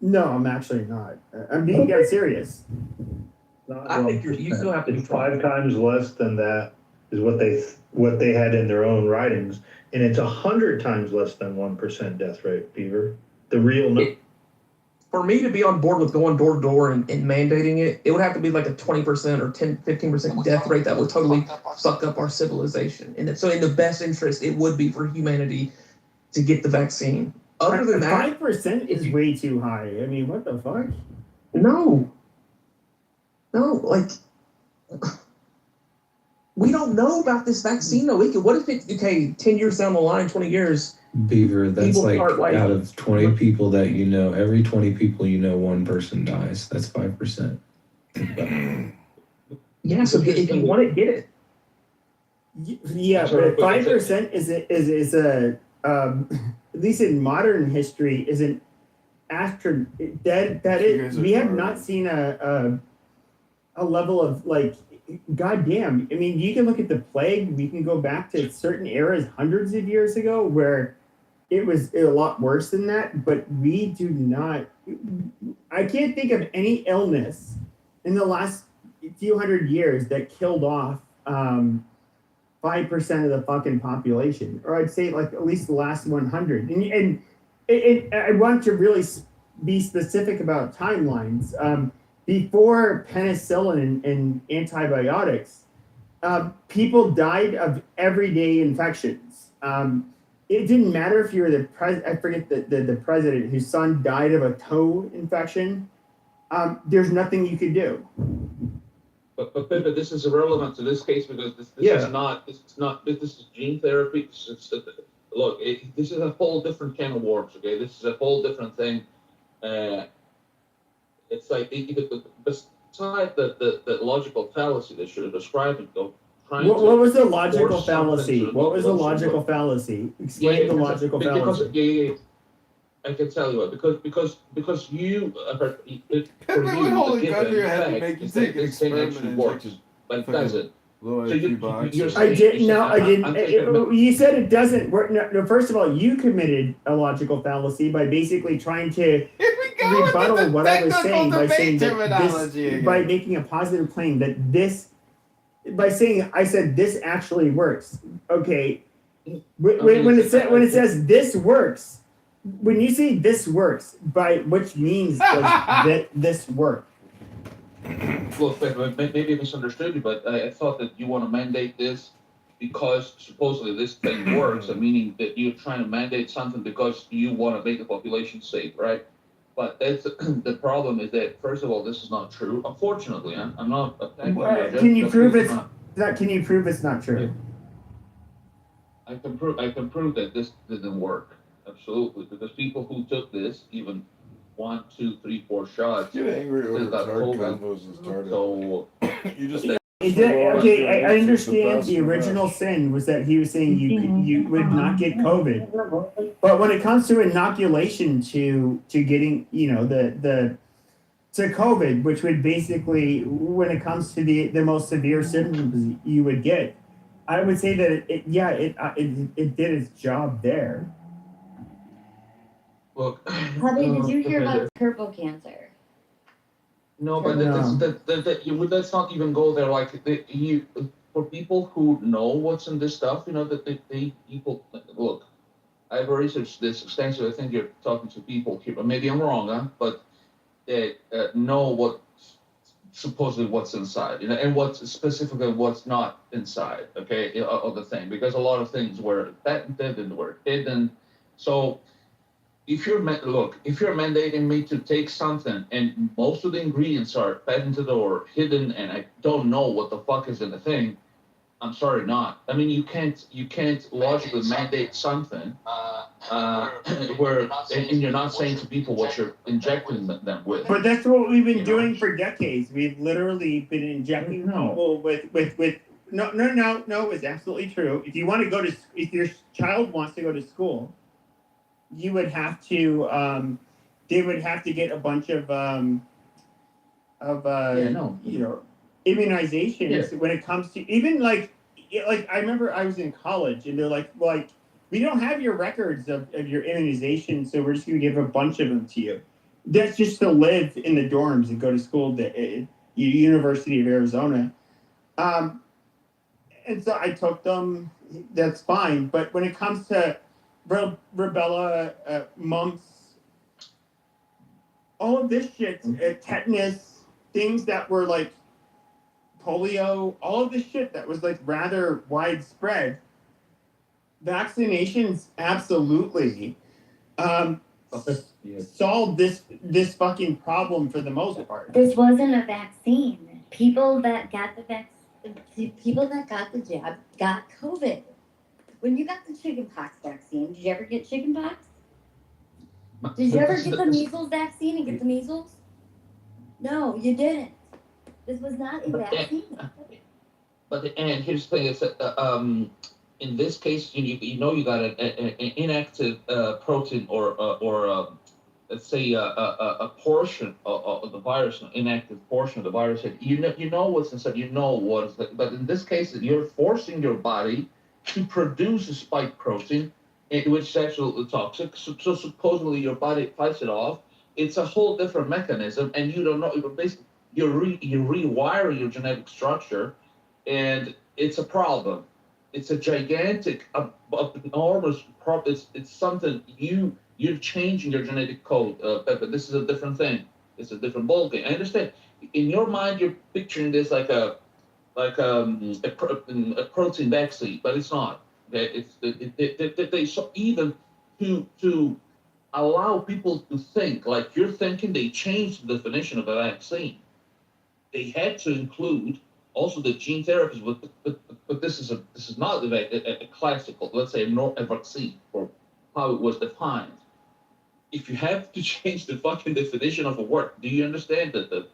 No, I'm actually not. I'm being dead serious. I think you still have to be 5 times less than that is what they had in their own writings, and it's 100 times less than 1% death rate, Beaver. The real number. For me to be on board with going door to door and mandating it, it would have to be like a 20% or 10-15% death rate that would totally suck up our civilization. And so in the best interest, it would be for humanity to get the vaccine. Other than that, 5% is way too high. I mean, what the fuck? No, like we don't know about this vaccine. No, what if it? Okay, 10 years down the line, 20 years. Beaver, that's like like out of 20 people that you know, every 20 people you know, one person dies. That's 5%. Yeah, so if you want it, get it. Yeah, but 5% is a at least in modern history isn't after that is we have not seen a level of like goddamn. I mean, you can look at the plague. We can go back to certain eras hundreds of years ago where it was a lot worse than that, but we do not. I can't think of any illness in the last few hundred years that killed off 5% of the fucking population, or I'd say like at least the last 100. And I want to really be specific about timelines. Before penicillin and antibiotics, people died of everyday infections. It didn't matter if you were I forget the president whose son died of a toe infection. There's nothing you could do. But Pepe, this is irrelevant to this case because this is gene therapy. This is a whole different can of worms. Okay, this is a whole different thing. It's like beside the logical fallacy that you're describing, though. What was the logical fallacy? What was the logical fallacy? Explain the logical fallacy. I can tell you what, because you holding gun to your head to make you take an experiment and injection. but it doesn't. Low So IQ box. you're I did saying- no, I didn't. I'm taking- You said it doesn't work. No, first of all, you committed a logical fallacy by basically trying to rebuttal what I was saying by saying that this, by making a positive claim that this, by saying I said this actually works. Okay, when it says this works, when you say this works, by which means does that this work? Well, maybe I misunderstood you, but I thought that you want to mandate this because supposedly this thing works, meaning that you're trying to mandate something because you want to make the population safe, right? But that's the problem is that first of all, this is not true. Unfortunately, I'm not attacking you. Can you prove it's not? Can you prove it's not true? I can prove that this didn't work. Absolutely, because people who took this, even 1, 2, 3, 4 shots, Get angry still over got hard COVID. combos and started. So you just okay, I understand the original sin was that he was saying you would not get COVID, but when it comes to inoculation to getting the to COVID, which would basically when it comes to the most severe symptoms you would get, I would say that it did its job there. Look, Probably did you hear about turbo cancer? No, but let's not even go there. Like for people who know what's in this stuff, people look. I've researched this extensively. I think you're talking to people here, but maybe I'm wrong, huh? But they know what supposedly what's inside, and what's specifically what's not inside. Okay, of the thing, because a lot of things were patented and were hidden. So if you're mandating me to take something and most of the ingredients are patented or hidden and I don't know what the fuck is in the thing, I'm sorry not. I mean, you can't logically mandate something where and you're not saying to people what you're injecting them with. But that's what we've been doing for decades. We've literally been injecting people with no, it's absolutely true. If you want to go to, if your child wants to go to school, you would have to they would have to get a bunch of immunizations when it comes to even like I remember I was in college and they're like we don't have your records of your immunization, so we're just gonna give a bunch of them to you. That's just to live in the dorms and go to school at University of Arizona. And so I took them, that's fine. But when it comes to rubella, mumps, all of this shit, tetanus, things that were like polio, all of this shit that was like rather widespread, vaccinations absolutely solved this fucking problem for the most part. This wasn't a vaccine. People that got the jab got COVID. When you got the chickenpox vaccine, did you ever get chickenpox? Did you ever get the measles vaccine and get the measles? No, you didn't. This was not a vaccine. And here's the thing: is that in this case, you got an inactive protein or let's say a portion of the virus, an inactive portion of the virus. You know what's inside. You know what is. But in this case, you're forcing your body to produce a spike protein, which is actually toxic. So supposedly your body fights it off. It's a whole different mechanism, and you don't know. Basically, you rewire your genetic structure, and it's a problem. It's a gigantic, enormous problem. It's something you're changing your genetic code, but this is a different thing. It's a different ballgame. I understand. In your mind, you're picturing this like a protein vaccine, but it's not. Okay? They so even to allow people to think like you're thinking, they changed the definition of a vaccine. They had to include also the gene therapies, but this is not a classical, let's say a vaccine or how it was defined. If you have to change the fucking definition of a word, do you understand the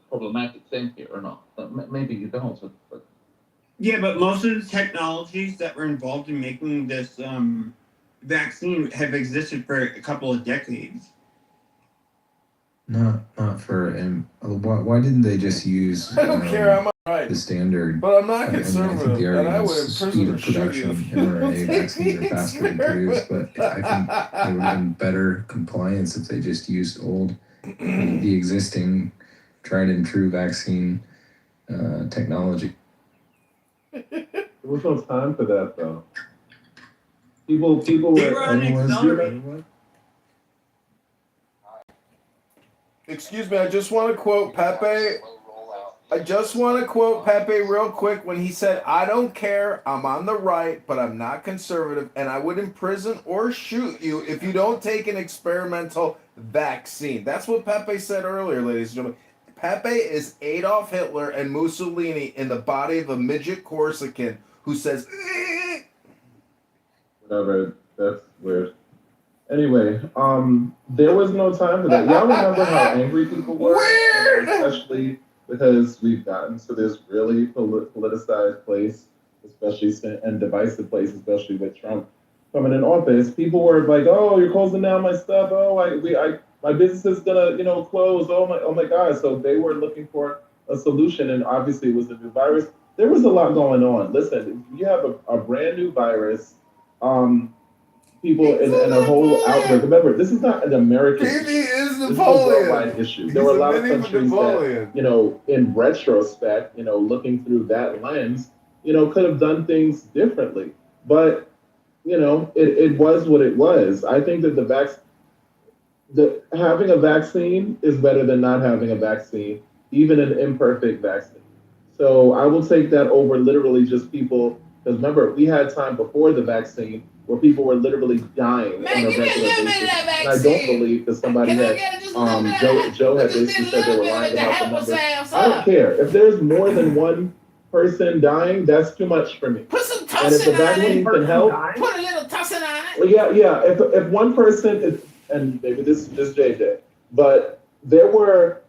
problematic thing here or not? Maybe you don't. But Yeah, but most of the technologies that were involved in making this vaccine have existed for a couple of decades. Not for why didn't they just use I don't care. I'm alright. the standard? But I'm not I think conservative, the and I argument would is the imprison speed or of shoot you production. if you don't mRNA take vaccines are the faster to produce, but I think there would have been better compliance if they just used the existing tried and true vaccine technology. There was no time for that though. People were anyone. Excuse me, I just want to quote Pepe. I just want to quote Pepe real quick when he said, "I don't care, I'm on the right, but I'm not conservative, and I would imprison or shoot you if you don't take an experimental vaccine." That's what Pepe said earlier, ladies and gentlemen. Pepe is Adolf Hitler and Mussolini in the body of a midget Corsican who says, Whatever, that's weird. Anyway, there was no time for that. Y'all remember how angry people were? Weird! Especially because we've gotten to this really politicized place, especially and divisive place, especially with Trump coming in office. People were like, "Oh, you're closing down my stuff. Oh, my business is gonna, close. Oh my God!" So they were looking for a solution, and obviously it was the new virus. There was a lot going on. Listen, you have a brand new virus. People in a whole outbreak. Remember, this is not an American issue. This is a worldwide issue. There were a lot of countries that, in retrospect, looking through that lens, could have done things differently. But, it was what it was. I think that having a vaccine is better than not having a vaccine, even an imperfect vaccine. So I will take that over literally just people, because remember, we had time before the vaccine where people were literally dying on a regular basis. And I don't believe that somebody Joe had basically said they were lying about the numbers. I don't care. If there's more than one person dying, that's too much for me. Put some tussin and if the vaccine can help, put a little tussin on it. well, yeah. If one person is, and maybe this JJ, but there were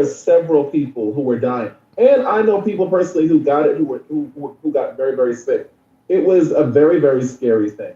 several people who were dying, and I know people personally who got it who got very, very sick. It was a very, very scary thing.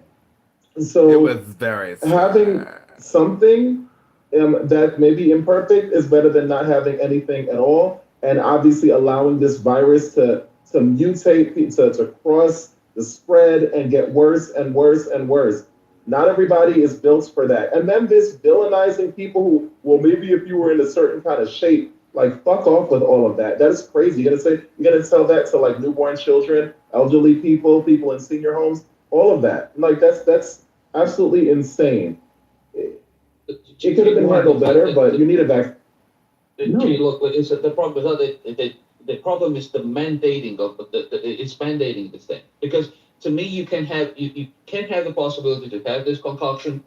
So it was very scary. Having something that may be imperfect is better than not having anything at all, and obviously allowing this virus to mutate, to cross the spread and get worse and worse and worse. Not everybody is built for that. And then this villainizing people who, well, maybe if you were in a certain kind of shape, like fuck off with all of that. That is crazy. You're gonna tell that to like newborn children, elderly people in senior homes, all of that. Like that's absolutely insane. It could have been handled better, but you need a vaccine. No. Look, the problem is the problem is the mandating of it's mandating this thing, because to me you can't have the possibility to have this concoction,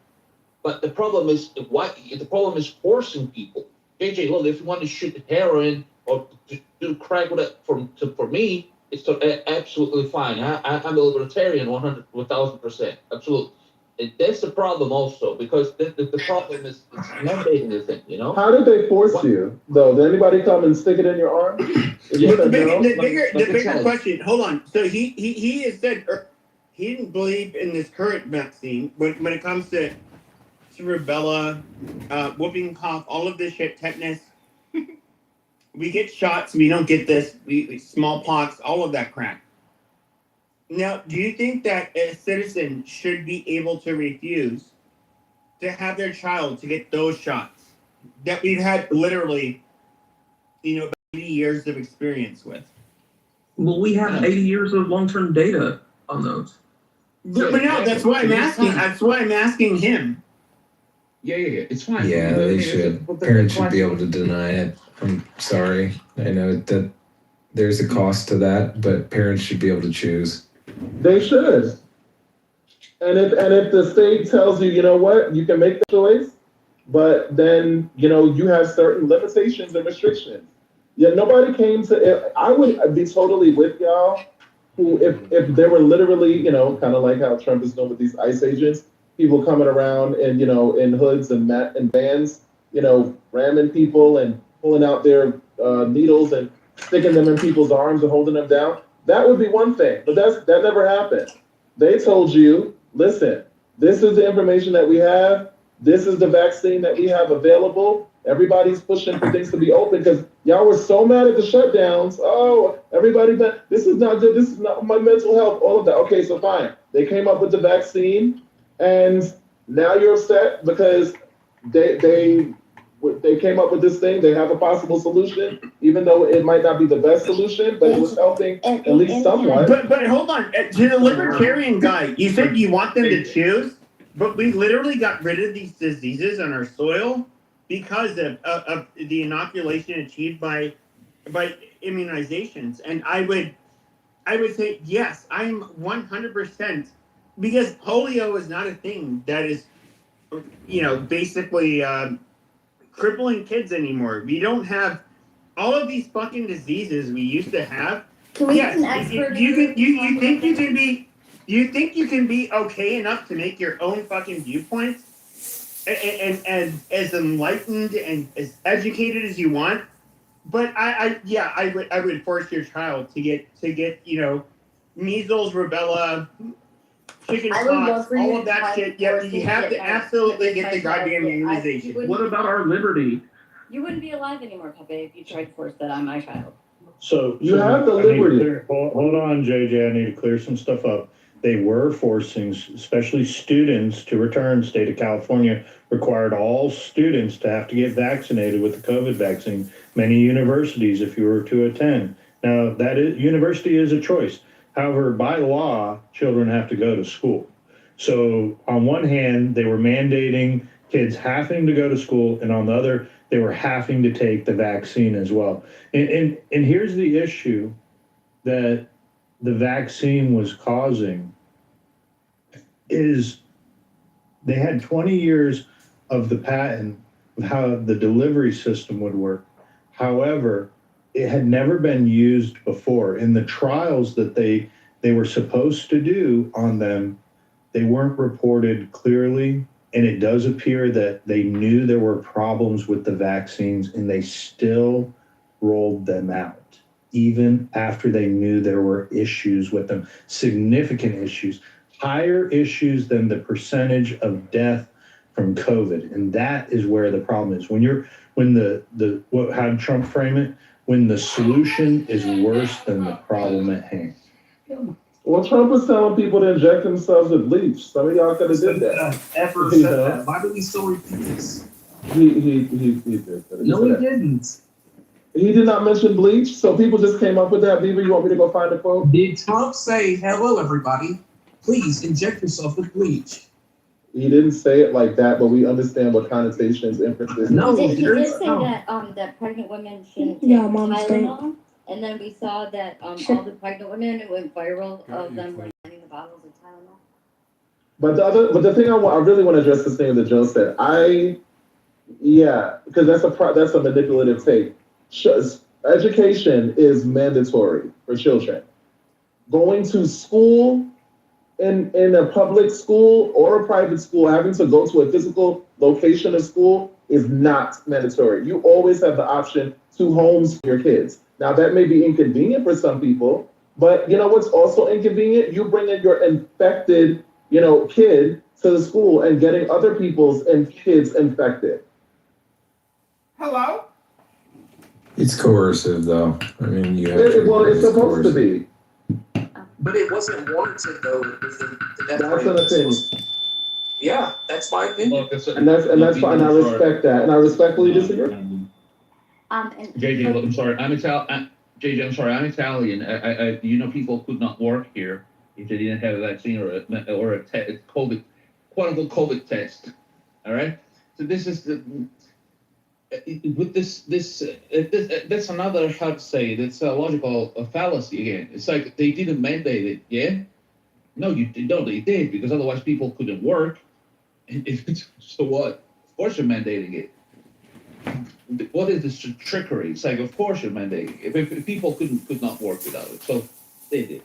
but the problem is forcing people. JJ, look, if you want to shoot heroin or to do crack with it, for me, it's absolutely fine. I'm a libertarian 1,000%, absolutely. And that's the problem also, because the problem is it's mandating the thing, How did they force you, though? Did anybody come and stick it in your arm? The bigger question, hold on. So he has said he didn't believe in this current vaccine when it comes to rubella, whooping cough, all of this shit, tetanus. We get shots, we don't get this, smallpox, all of that crap. Now, do you think that a citizen should be able to refuse to have their child to get those shots that we've had literally, 80 years of experience with? Well, we have 80 years of long-term data on those. But no, that's why I'm asking. That's why I'm asking him. Yeah, it's fine. Yeah, they should. Parents should be able to deny it. I'm sorry. I know that there's a cost to that, but parents should be able to choose. They should. And if the state tells you, you know what, you can make the choice, but then, you have certain limitations and restrictions. Yeah, nobody came to it. I would be totally with y'all who, if there were literally, kind of like how Trump is doing with these ICE agents, people coming around and, in hoods and vans, ramming people and pulling out their needles and sticking them in people's arms and holding them down. That would be one thing, but that never happened. They told you, listen, this is the information that we have. this is the vaccine that we have available. Everybody's pushing for things to be open because y'all were so mad at the shutdowns. Oh, everybody, this is not good. This is not my mental health, all of that. Okay, so fine. They came up with the vaccine, and now you're upset because they came up with this thing. They have a possible solution, even though it might not be the best solution, but it was helping at least somewhat. But hold on, to the libertarian guy, you said you want them to choose, but we literally got rid of these diseases on our soil because of the inoculation achieved by immunizations. And I would say yes, I'm 100%, because polio is not a thing that is, basically crippling kids anymore. We don't have all of these fucking diseases we used to have. Can we get an expert? You think you can be okay enough to make your own fucking viewpoints and as enlightened and as educated as you want? But I would force your child to get measles, rubella, chicken pox, all of that shit. Yeah, you have to absolutely get the goddamn immunization. What about our liberty? You wouldn't be alive anymore, Pepe, if you tried to force that on my child. So you have the liberty. Hold on, JJ. I need to clear some stuff up. They were forcing, especially students, to return. State of California required all students to have to get vaccinated with the COVID vaccine. Many universities, if you were to attend. Now, university is a choice. However, by law, children have to go to school. So on one hand, they were mandating kids having to go to school, and on the other, they were having to take the vaccine as well. And here's the issue that the vaccine was causing is they had 20 years of the patent of how the delivery system would work. However, it had never been used before. In the trials that they were supposed to do on them, they weren't reported clearly. And it does appear that they knew there were problems with the vaccines and they still rolled them out, even after they knew there were issues with them, significant issues, higher issues than the percentage of death from COVID. And that is where the problem is. How did Trump frame it? When the solution is worse than the problem at hand. Well, Trump was telling people to inject themselves with bleach. Some of y'all could have did that. Ever said that? Why do we still repeat this? He did. No, he didn't. He did not mention bleach, so people just came up with that. Beaver, you want me to go find a quote? Did Trump say, "Hello, everybody, please inject yourself with bleach"? He didn't say it like that, but we understand what connotations, inferences. No, he did say that that pregnant women shouldn't take Tylenol. And then we saw that all the pregnant women, it went viral of them lining the bottles of Tylenol. But the thing I really want to address this thing that Joe said. Because that's a manipulative take. Education is mandatory for children. Going to school in a public school or a private school, having to go to a physical location of school is not mandatory. You always have the option to homeschool your kids. Now, that may be inconvenient for some people, but you know what's also inconvenient? You bring in your infected, kid to the school and getting other people's kids infected. Hello? It's coercive, though. I mean, it's supposed to be. But it wasn't warranted, though. That's an opinion. Yeah, that's my opinion. And that's fine. I respect that, and I respectfully disagree. JJ, look, I'm sorry. JJ, I'm sorry. I'm Italian. I people could not work here if they didn't have a vaccine or a COVID, quote unquote COVID test. All right. So this is with this that's another, how to say it, it's a logical fallacy again. It's like they didn't mandate it. Yeah. No, they did, because otherwise people couldn't work. So what? Of course you're mandating it. What is this trickery? It's like, of course you're mandating it. If people could not work without it, so they did.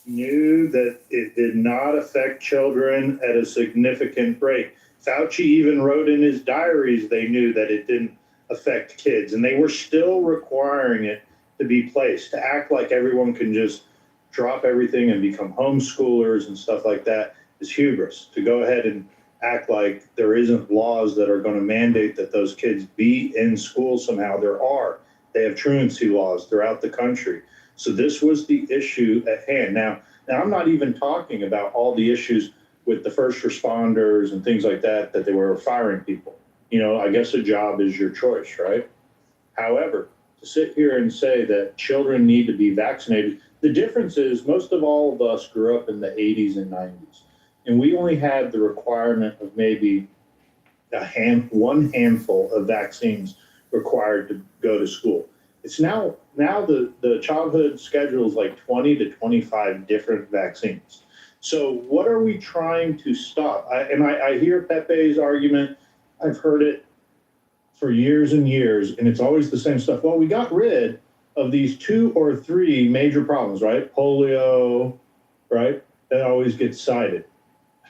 Knew that it did not affect children at a significant rate. Fauci even wrote in his diaries they knew that it didn't affect kids, and they were still requiring it to be placed, to act like everyone can just drop everything and become homeschoolers and stuff like that is hubris. To go ahead and act like there isn't laws that are going to mandate that those kids be in school somehow. There are. They have truancy laws throughout the country. So this was the issue at hand. Now I'm not even talking about all the issues with the first responders and things like that they were firing people. I guess a job is your choice, right? However, to sit here and say that children need to be vaccinated, the difference is most of all of us grew up in the 80s and 90s, and we only had the requirement of maybe one handful of vaccines required to go to school. It's now the childhood schedule is like 20 to 25 different vaccines. So what are we trying to stop? I hear Pepe's argument. I've heard it for years and years, and it's always the same stuff. Well, we got rid of these 2 or 3 major problems, right? Polio, right? That always gets cited.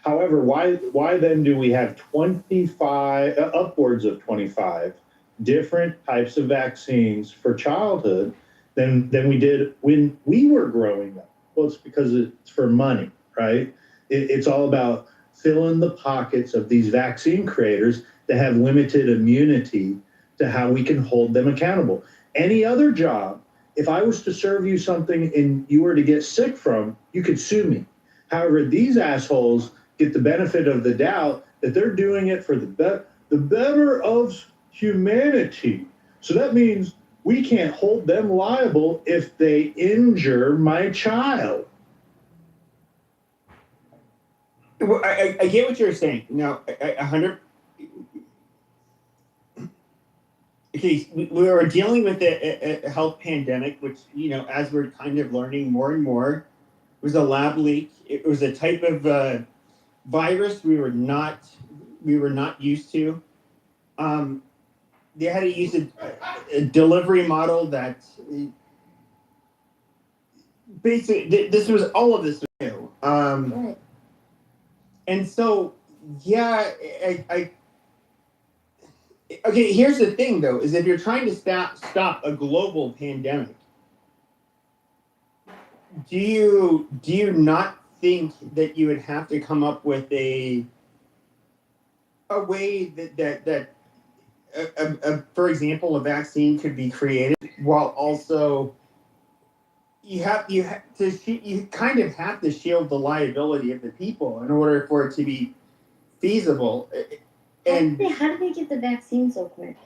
However, why then do we have 25, upwards of 25 different types of vaccines for childhood than we did when we were growing up? Well, it's because it's for money, right? It's all about filling the pockets of these vaccine creators that have limited immunity to how we can hold them accountable. Any other job, if I was to serve you something and you were to get sick from, you could sue me. However, these assholes get the benefit of the doubt that they're doing it for the better of humanity. So that means we can't hold them liable if they injure my child. Well, I get what you're saying. Now, 100. Okay, we were dealing with a health pandemic, which, as we're kind of learning more and more, was a lab leak. It was a type of virus we were not used to. They had to use a delivery model that basically all of this was new. Right. And so, yeah, okay, here's the thing, though, is if you're trying to stop a global pandemic, do you not think that you would have to come up with a way that for example, a vaccine could be created while also you kind of have to shield the liability of the people in order for it to be feasible. And how did they get the vaccine so quick?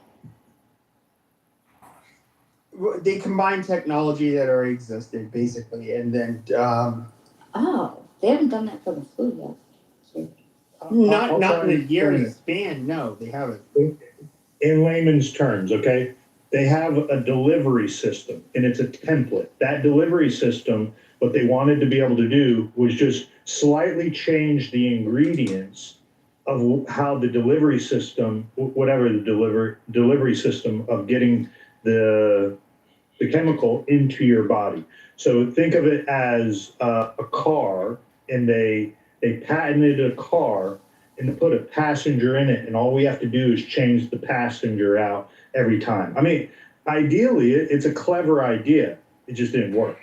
They combine technology that already existed, basically, and then They haven't done that for the flu yet. not in a year's span. No, they haven't. In layman's terms, okay, they have a delivery system and it's a template. That delivery system, what they wanted to be able to do was just slightly change the ingredients of how the delivery system, whatever the delivery system of getting the chemical into your body. So think of it as a car, and they patented a car and to put a passenger in it, and all we have to do is change the passenger out every time. I mean, ideally, it's a clever idea. It just didn't work.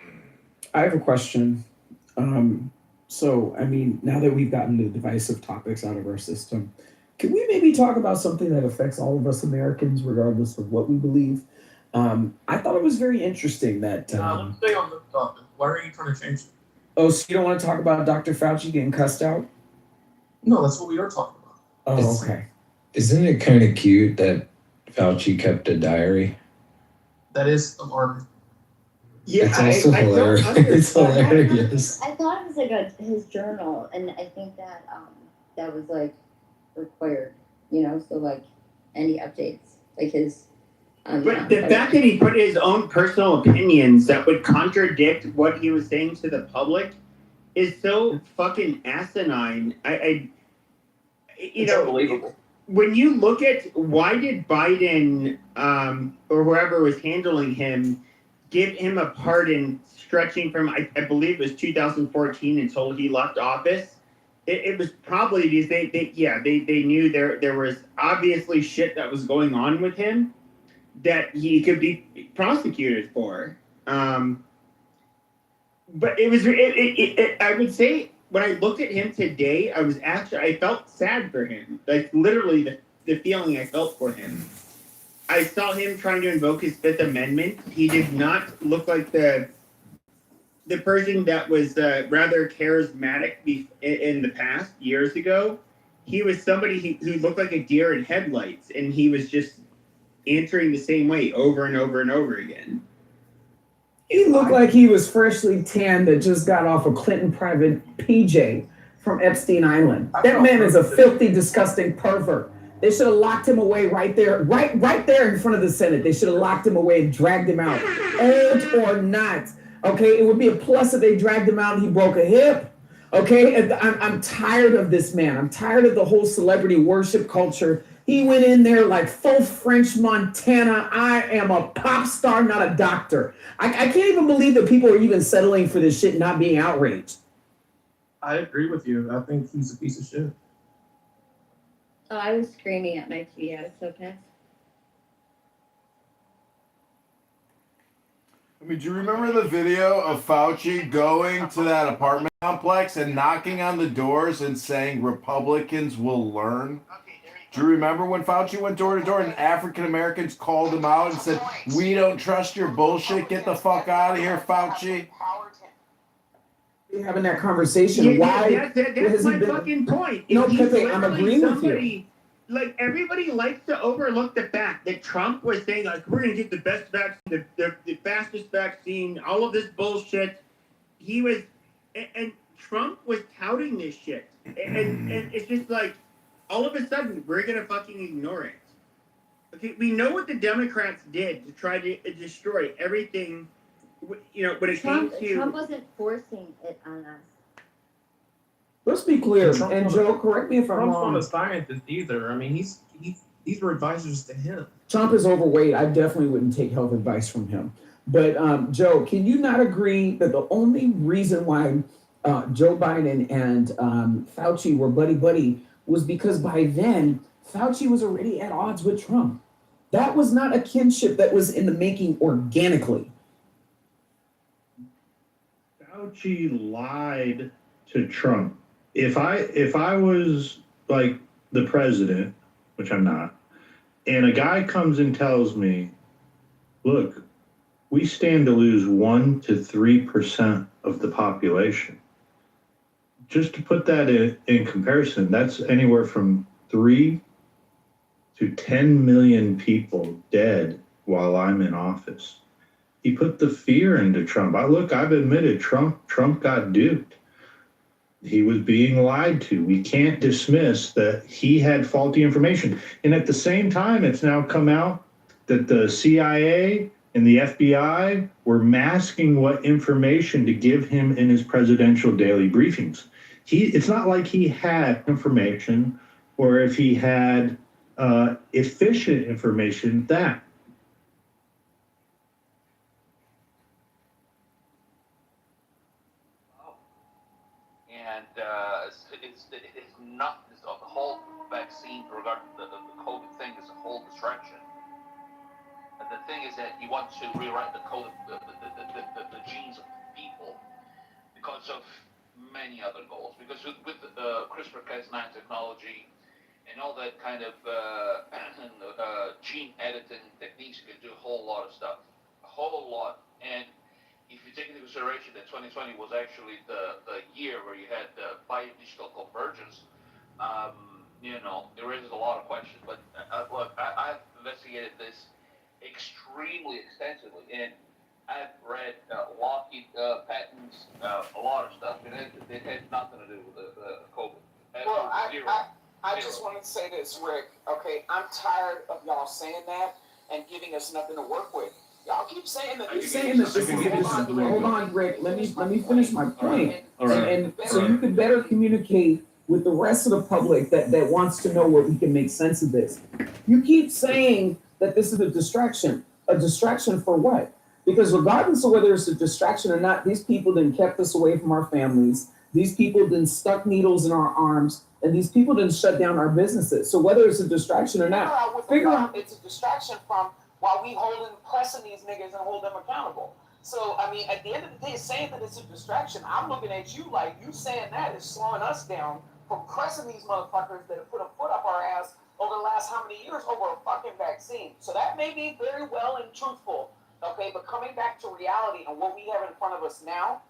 I have a question. So, I mean, now that we've gotten the divisive topics out of our system, can we maybe talk about something that affects all of us Americans, regardless of what we believe? I thought it was very interesting that... let's stay on the topic. Why are you trying to change it? Oh, so you don't want to talk about Dr. Fauci getting cussed out? No, that's what we are talking about. Oh, okay. Isn't it kind of cute that Fauci kept a diary? That is alarming. Yeah, it's also hilarious. It's hilarious. I thought it was like his journal, and I think that that was like required, so like any updates, like his. But the fact that he put his own personal opinions that would contradict what he was saying to the public is so fucking asinine. It's unbelievable. When you look at why did Biden or whoever was handling him give him a pardon stretching from I believe it was 2014 until he left office, it was probably because they knew there was obviously shit that was going on with him that he could be prosecuted for. But it was I would say when I looked at him today, I felt sad for him. Like literally the feeling I felt for him. I saw him trying to invoke his Fifth Amendment. He did not look like the person that was rather charismatic in the past years ago. He was somebody who looked like a deer in headlights, and he was just answering the same way over and over and over again. He looked like he was freshly tanned that just got off a Clinton private PJ from Epstein Island. That man is a filthy, disgusting pervert. They should have locked him away right there, right there in front of the Senate. They should have locked him away and dragged him out, old or not. Okay, it would be a plus if they dragged him out and he broke a hip. Okay, I'm tired of this man. I'm tired of the whole celebrity worship culture. He went in there like full French Montana. I am a pop star, not a doctor. I can't even believe that people are even settling for this shit, not being outraged. I agree with you. I think he's a piece of shit. Oh, I was screaming at my TV. I was so pissed. I mean, do you remember the video of Fauci going to that apartment complex and knocking on the doors and saying Republicans will learn? Do you remember when Fauci went door to door and African Americans called him out and said, "We don't trust your bullshit. Get the fuck out of here, Fauci"? We're having that conversation. Why? That's my fucking point. No, Pepe, I'm agreeing with you. Like, everybody likes to overlook the fact that Trump was saying, like, we're going to get the best vaccine, the fastest vaccine, all of this bullshit. He was, and Trump was touting this shit. And it's just like, all of a sudden, we're going to fucking ignore it. Okay, we know what the Democrats did to try to destroy everything, you know, when it came to... Trump wasn't forcing it on us. Let's be clear, and Joe, correct me if I'm Trump's wrong. not a scientist either. I mean, these were advisors to him. Trump is overweight. I definitely wouldn't take health advice from him. But Joe, can you not agree that the only reason why Joe Biden and Fauci were buddy-buddy was because by then, Fauci was already at odds with Trump. That was not a kinship that was in the making organically. Fauci lied to Trump. If I was like the president, which I'm not, and a guy comes and tells me, look, we stand to lose 1 to 3% of the population. Just to put that in comparison, that's anywhere from 3 to 10 million people dead while I'm in office. He put the fear into Trump. I've admitted Trump got duped. He was being lied to. We can't dismiss that he had faulty information. And at the same time, it's now come out that the CIA and the FBI were masking what information to give him in his presidential daily briefings. It's not like he had information, or if he had efficient information that. It's not the whole vaccine regarding the COVID thing is a whole distraction. And the thing is that he wants to rewrite the code of the genes of people because of many other goals. Because with CRISPR-Cas9 technology and all that kind of gene editing techniques, you can do a whole lot of stuff, a whole lot. And if you take into consideration that 2020 was actually the year where you had the biodigital convergence, it raises a lot of questions. But look, I've investigated this extremely extensively, and I've read Lockheed patents, a lot of stuff, and it had nothing to do with the COVID. Well, I just wanted to say this, Rick. Okay, I'm tired of y'all saying that and giving us nothing to work with. Y'all keep saying that. Hold on, Rick. Let me finish my point. And so you can better communicate with the rest of the public that wants to know where we can make sense of this. You keep saying that this is a distraction. A distraction for what? Because regardless of whether it's a distraction or not, these people then kept us away from our families. These people then stuck needles in our arms, and these people then shut down our businesses. So whether it's a distraction or not, figure out it's a distraction from while we pressing these niggas and hold them accountable. So, I mean, at the end of the day, saying that it's a distraction, I'm looking at you like you saying that is slowing us down from pressing these motherfuckers that have put a foot up our ass over the last how many years over a fucking vaccine. So that may be very well and truthful, okay? But coming back to reality and what we have in front of us now,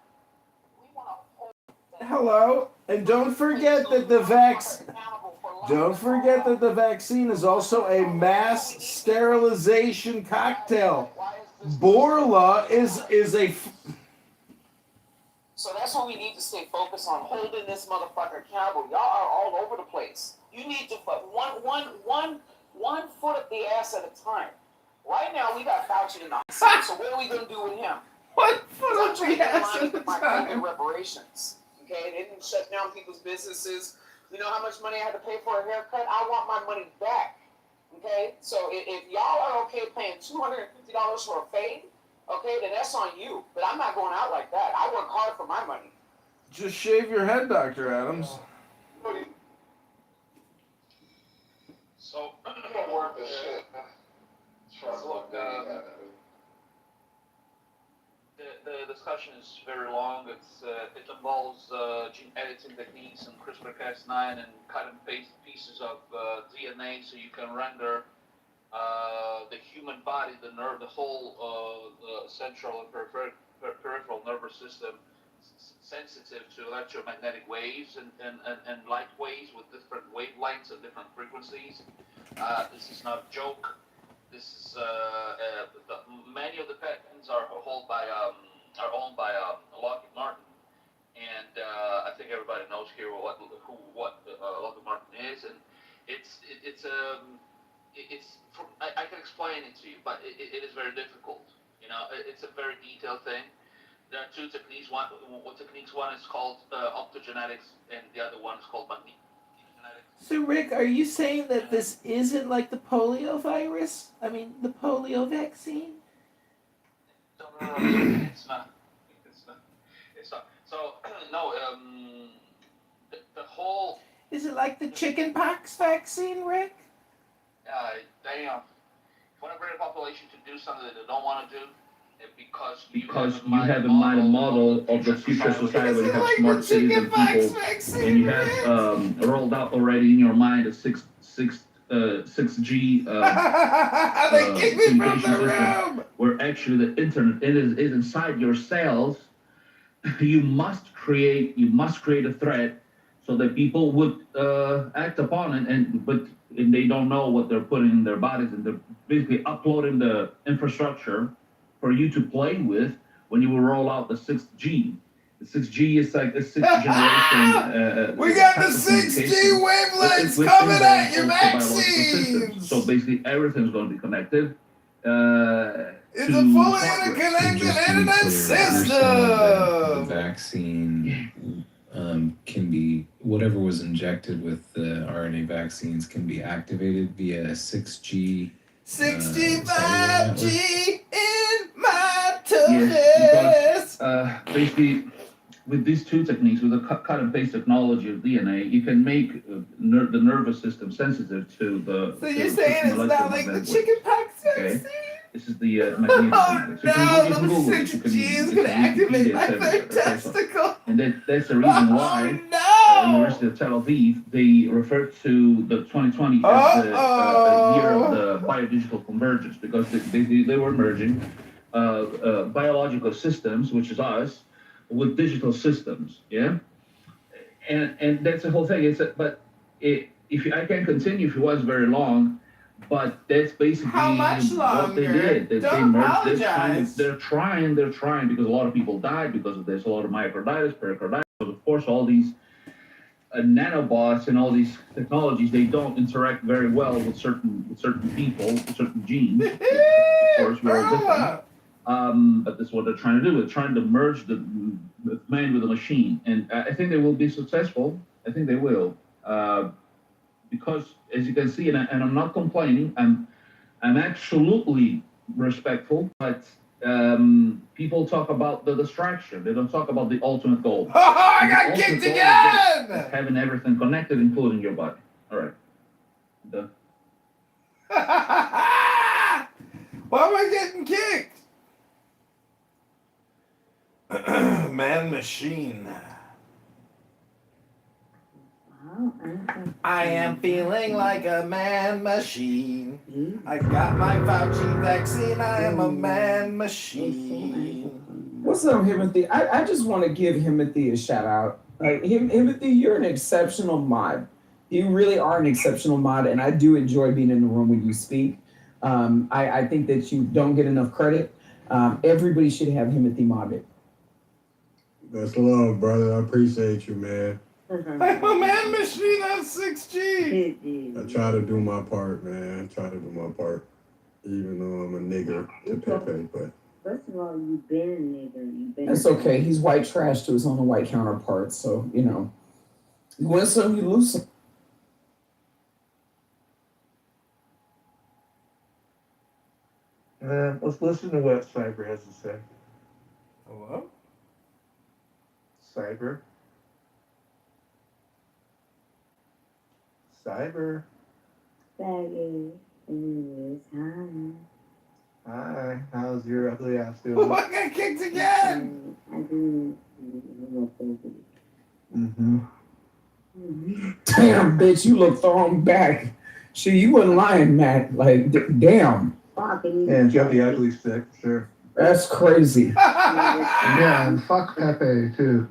we want to hold that. Hello, and don't forget that the vaccine is also a mass sterilization cocktail. Borla is a. So that's what we need to stay focused on, holding this motherfucker accountable. Y'all are all over the place. You need to put one foot up the ass at a time. Right now, we got Fauci in the hospital, so what are we going to do with him? What foot up the ass at a time? Reparations. Okay, they didn't shut down people's businesses. You know how much money I had to pay for a haircut? I want my money back. Okay, so if y'all are okay paying $250 for a fade, okay, then that's on you. But I'm not going out like that. I work hard for my money. Just shave your head, Dr. Adams. So, look, the discussion is very long. It involves gene editing techniques and CRISPR-Cas9 and cut and paste pieces of DNA so you can render the human body, the whole central and peripheral nervous system sensitive to electromagnetic waves and light waves with different wavelengths and different frequencies. This is not a joke. This is many of the patents are owned by Lockheed Martin, and I think everybody knows here what Lockheed Martin is, and I can explain it to you, but it is very difficult. You know, it's a very detailed thing. There are two techniques. One is called optogenetics, and the other one is called magnetic. So, Rick, are you saying that this isn't like the polio virus? I mean, the polio vaccine? No, it's not. So, no, the whole... Is it like the chicken pox vaccine, Rick? Damn. If you want to bring a population to do something that they don't want to do, because you have in mind a model of the future society where you have smart cities and people, and you have rolled out already in your mind a 6G communication system, where actually the internet is inside your cells. You must create a threat so that people would act upon it, but they don't know what they're putting in their bodies, and they're basically uploading the infrastructure for you to play with when you will roll out the 6G. The 6G is like the sixth generation. We got the 6G wavelengths coming at you, vaccines! So basically, everything's going to be connected. It's a fully interconnected internet system! The vaccine can be, whatever was injected with the RNA vaccines can be activated via a 6G 65G in my yes, basically, with these two techniques, with the cut and paste technology of DNA, you can make the nervous system sensitive to the. So you're saying it's not like the chickenpox vaccine? This is the magnetic. Oh no, the 6G is going to activate my third testicle. And that's the reason why. University of Tel Aviv, they referred to the 2020 as the year of the biodigital convergence, because they were merging biological systems, which is us, with digital systems, yeah? And that's the whole thing. I can continue if it was very long, but that's basically what they did. They merged this kind of, they're trying, because a lot of people died because of this, a lot of myocarditis, pericarditis, of course, all these nanobots and all these technologies, they don't interact very well with certain people, with certain genes. Of course, we're all different. But that's what they're trying to do. They're trying to merge the man with the machine, and I think they will be successful. I think they will, because as you can see, and I'm not complaining. I'm absolutely respectful, but people talk about the distraction. They don't talk about the ultimate goal. Oh, I got kicked again! Having everything connected, including your body. All right. Why am I getting kicked? Man machine. I am feeling like a man machine. I got my Fauci vaccine. I am a man machine. What's up, Himothy? I just want to give Himothy a shout out. Like Himothy, you're an exceptional mod. You really are an exceptional mod, and I do enjoy being in the room when you speak. I think that you don't get enough credit. Everybody should have Himothy modded. That's love, brother. I appreciate you, man. I'm a man machine on 6G. I try to do my part, man. I try to do my part. Even though I'm a nigger to Pepe, but. First of all, you've been a nigger. You've been. That's okay. He's white trash to his own white counterparts. So, you know, you win some, you lose some. Let's listen to what Cyber has to say. Hello? Cyber. Cyber. Faggot. Anyways, hi. Hi. How's your ugly ass doing? Oh, I got kicked again! I do. Mm-hmm. Damn, bitch, you look thrown back. Shit, you wasn't lying, Matt. Like, damn. And you have the ugly stick, sure. That's crazy. Yeah, and fuck Pepe, too.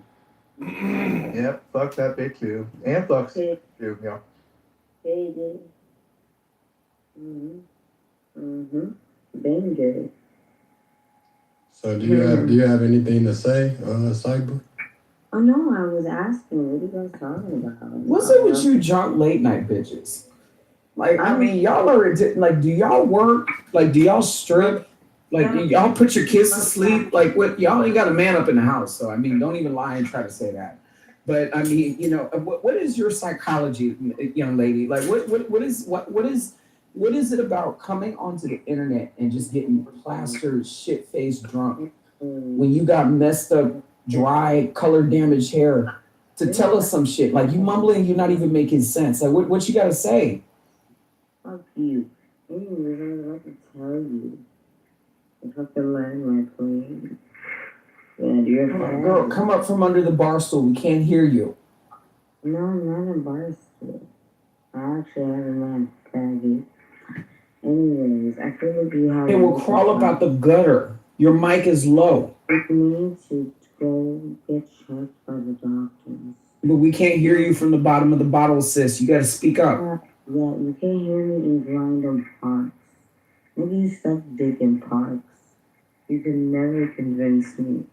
Yep, fuck Pepe, too. And fuck too, yeah. Baby. Danger. So do you have anything to say, Cyber? Oh no, I was asking, what are you guys talking about? What's it with you drunk late night bitches? Like, I mean, y'all are, like, do y'all work? Like, do y'all strip? Like, do y'all put your kids to sleep? Like, what? Y'all ain't got a man up in the house. So, I mean, don't even lie and try to say that. But, I mean, you know, what is your psychology, young lady? Like, what is it about coming onto the internet and just getting plastered, shit-faced drunk when you got messed up, dry, color damaged hair to tell us some shit? Like, you mumbling, you're not even making sense. Like, what you got to say? Fuck you. Anyways, I was about to tell you. I have to learn my queen. Yeah, you're Girl, come up from under the bar stool. We can't hear you. No, I'm not a bar stool. I actually have a man, faggot. Anyways, I feel like you have. It will crawl up out the gutter. Your mic is low. You need to go get checked by the doctors. But we can't hear you from the bottom of the bottle, sis. You got to speak up. Yeah, you can't hear me in blind on parks. Maybe you suck dick in parks. You can never convince me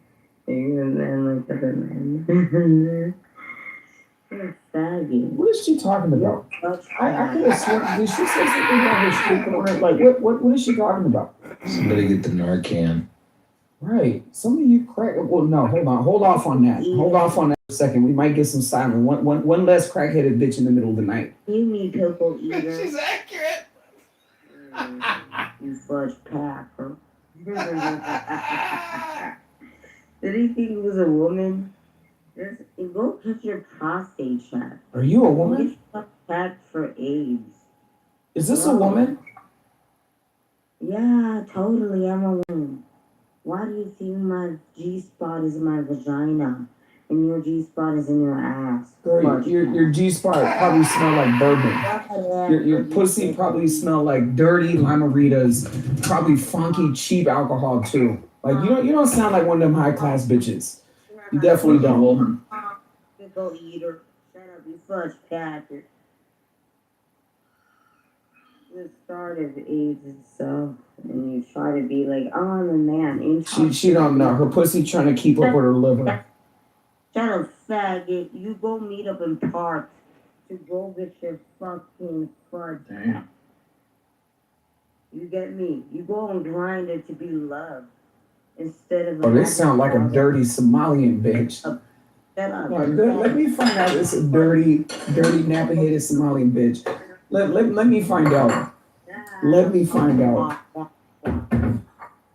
that you're a man like other men. You're a faggot. What is she talking about? I could have sworn. Did she say something about her street corner? Like, what is she talking about? Somebody get the Narcan. Right. Some of you crack. Well, no, hold on. Hold off on that. Hold off on that for a second. We might get some silence. One less crackheaded bitch in the middle of the night. You need purple eater. She's accurate. You fudge packer. Did he think he was a woman? Just go get your prostate checked. Are you a woman? Get checked for AIDS. Is this a woman? Yeah, totally. I'm a woman. Why do you think my G-spot is in my vagina and your G-spot is in your ass? Girl, your G-spot probably smell like bourbon. Your pussy probably smell like dirty Limaritas, probably funky, cheap alcohol too. Like you don't sound like one of them high-class bitches. You definitely don't. Go eater. Shut up, you fudge packer. The start of AIDS itself, and you try to be like, oh, I'm a man. She don't know. Her pussy trying to keep up with her liver. Shut up, faggot. You go meet up in parks to go get your fucking fudge. Damn. You get me? You go and grind it to be loved instead of. Oh, they sound like a dirty Somalian bitch. Shut up. Let me find out it's a dirty nappy-headed Somalian bitch. Let me find out. Let me find out. I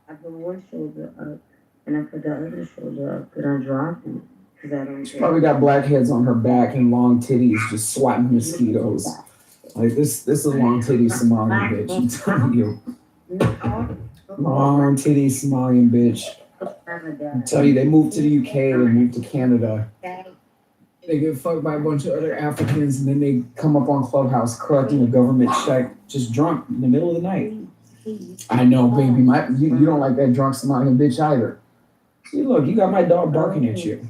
put one shoulder up and I put the other shoulder up, but I dropped it because I don't. She probably got blackheads on her back and long titties just swatting mosquitoes. Like this is a long titty Somalian bitch. I'm telling you. Long titty Somalian bitch. I tell you, they moved to the UK, they moved to Canada. They get fucked by a bunch of other Africans, and then they come up on Clubhouse collecting a government check, just drunk in the middle of the night. I know, baby, you don't like that drunk Somalian bitch either. See, look, you got my dog barking at you.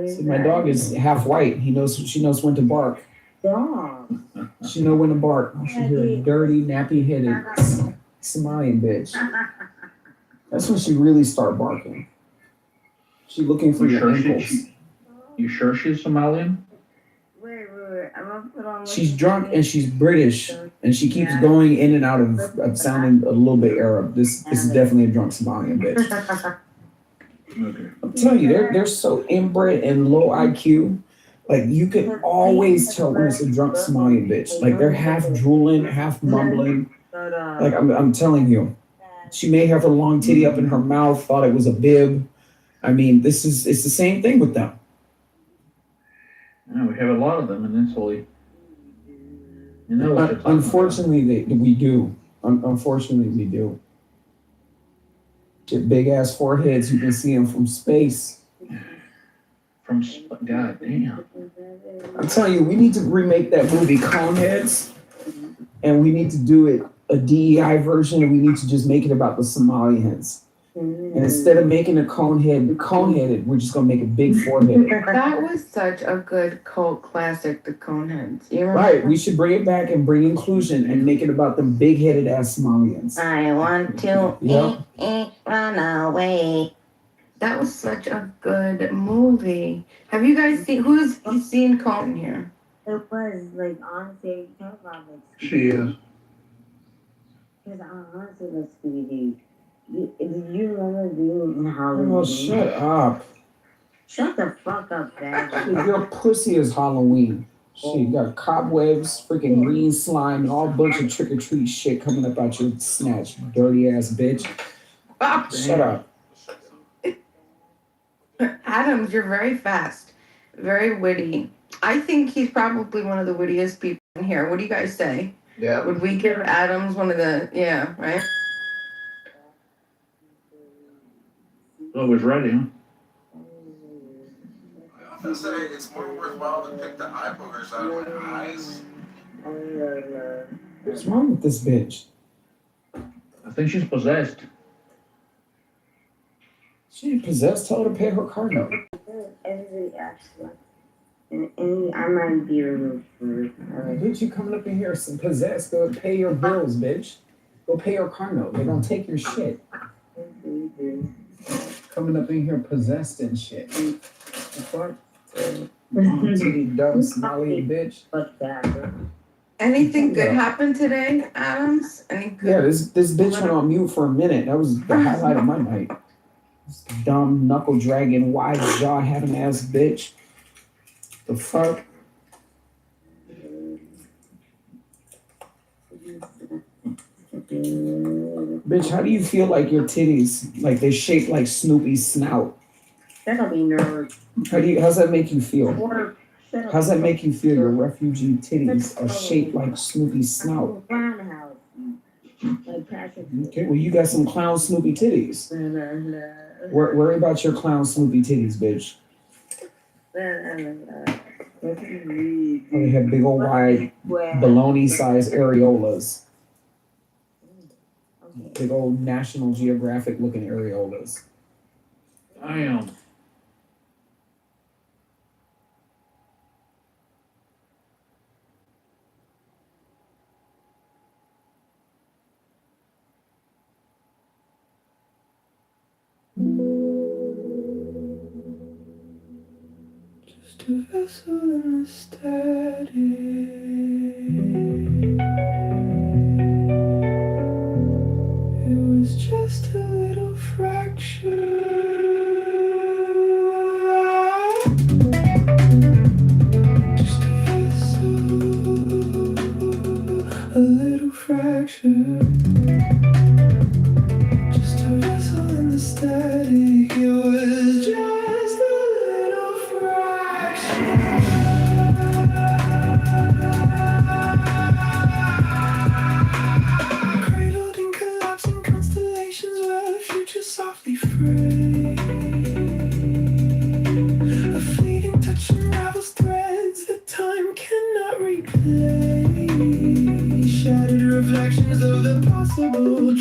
See, my dog is half white. She knows when to bark. She know when to bark. She hear a dirty, nappy-headed Somalian bitch. That's when she really start barking. She looking for your ankles. You sure she's Somalian? Wait. I'm gonna put on. She's drunk and she's British, and she keeps going in and out of sounding a little bit Arab. This is definitely a drunk Somalian bitch. Okay. I'm telling you, they're so inbred and low IQ. Like you can always tell when it's a drunk Somalian bitch. Like they're half drooling, half mumbling. Like I'm telling you, she may have her long titty up in her mouth, thought it was a bib. I mean, it's the same thing with them. Yeah, we have a lot of them in Italy. You know what you're talking Unfortunately, we do. Unfortunately, we do. Big ass foreheads, you can see them from space. God damn. I'm telling you, we need to remake that movie Coneheads, and we need to do it a DEI version, and we need to just make it about the Somalians. And instead of making a coneheaded, we're just gonna make a big forehead. That was such a good cult classic, the Coneheads. You remember? Right, we should bring it back and bring inclusion and make it about them big-headed ass Somalians. I want to Yep. run away. That was such a good movie. Have you guys seen? Who's seen Cone here? It was like honestly, talk about like. She is. Because honestly, like Speedy. Do you remember being in Halloween? Oh, shut up. Shut the fuck up, Dad. Your pussy is Halloween. She got cobwebs, freaking green slime, and all bunch of trick-or-treat shit coming up out your snatch, dirty ass bitch. Shut up. Adams, you're very fast, very witty. I think he's probably one of the wittiest people in here. What do you guys say? Yeah. Would we give Adams one of the, yeah, right? Oh, it was ready, huh? I often say it's more worthwhile to pick the eye boogers out of my eyes. What's wrong with this bitch? I think she's possessed. She ain't possessed. Tell her to pay her car note. Everybody acts like, and I might be removed from it. Bitch, you coming up in here some possessed? Go pay your bills, bitch. Go pay your car note. They're gonna take your shit. Coming up in here possessed and shit. The fuck? Titty dumb Somali bitch. Anything good happened today, Adams? Any good? Yeah, this bitch went on mute for a minute. That was the highlight of my night. This dumb knuckle dragging, wide jaw having ass bitch. The fuck? Bitch, how do you feel like your titties, like they shaped like Snoopy's snout? That'll be nerd. How's that make you feel? How's that make you feel? Your refugee titties are shaped like Snoopy's snout. Okay, well you got some clown Snoopy titties. Worry about your clown Snoopy titties, bitch. They have big old wide baloney-sized areolas. Big old National Geographic looking areolas. I am. Just a vessel in a steady. It was just a little fraction. Just a vessel, a little fraction. Just a vessel in the static. It was just a little fraction. told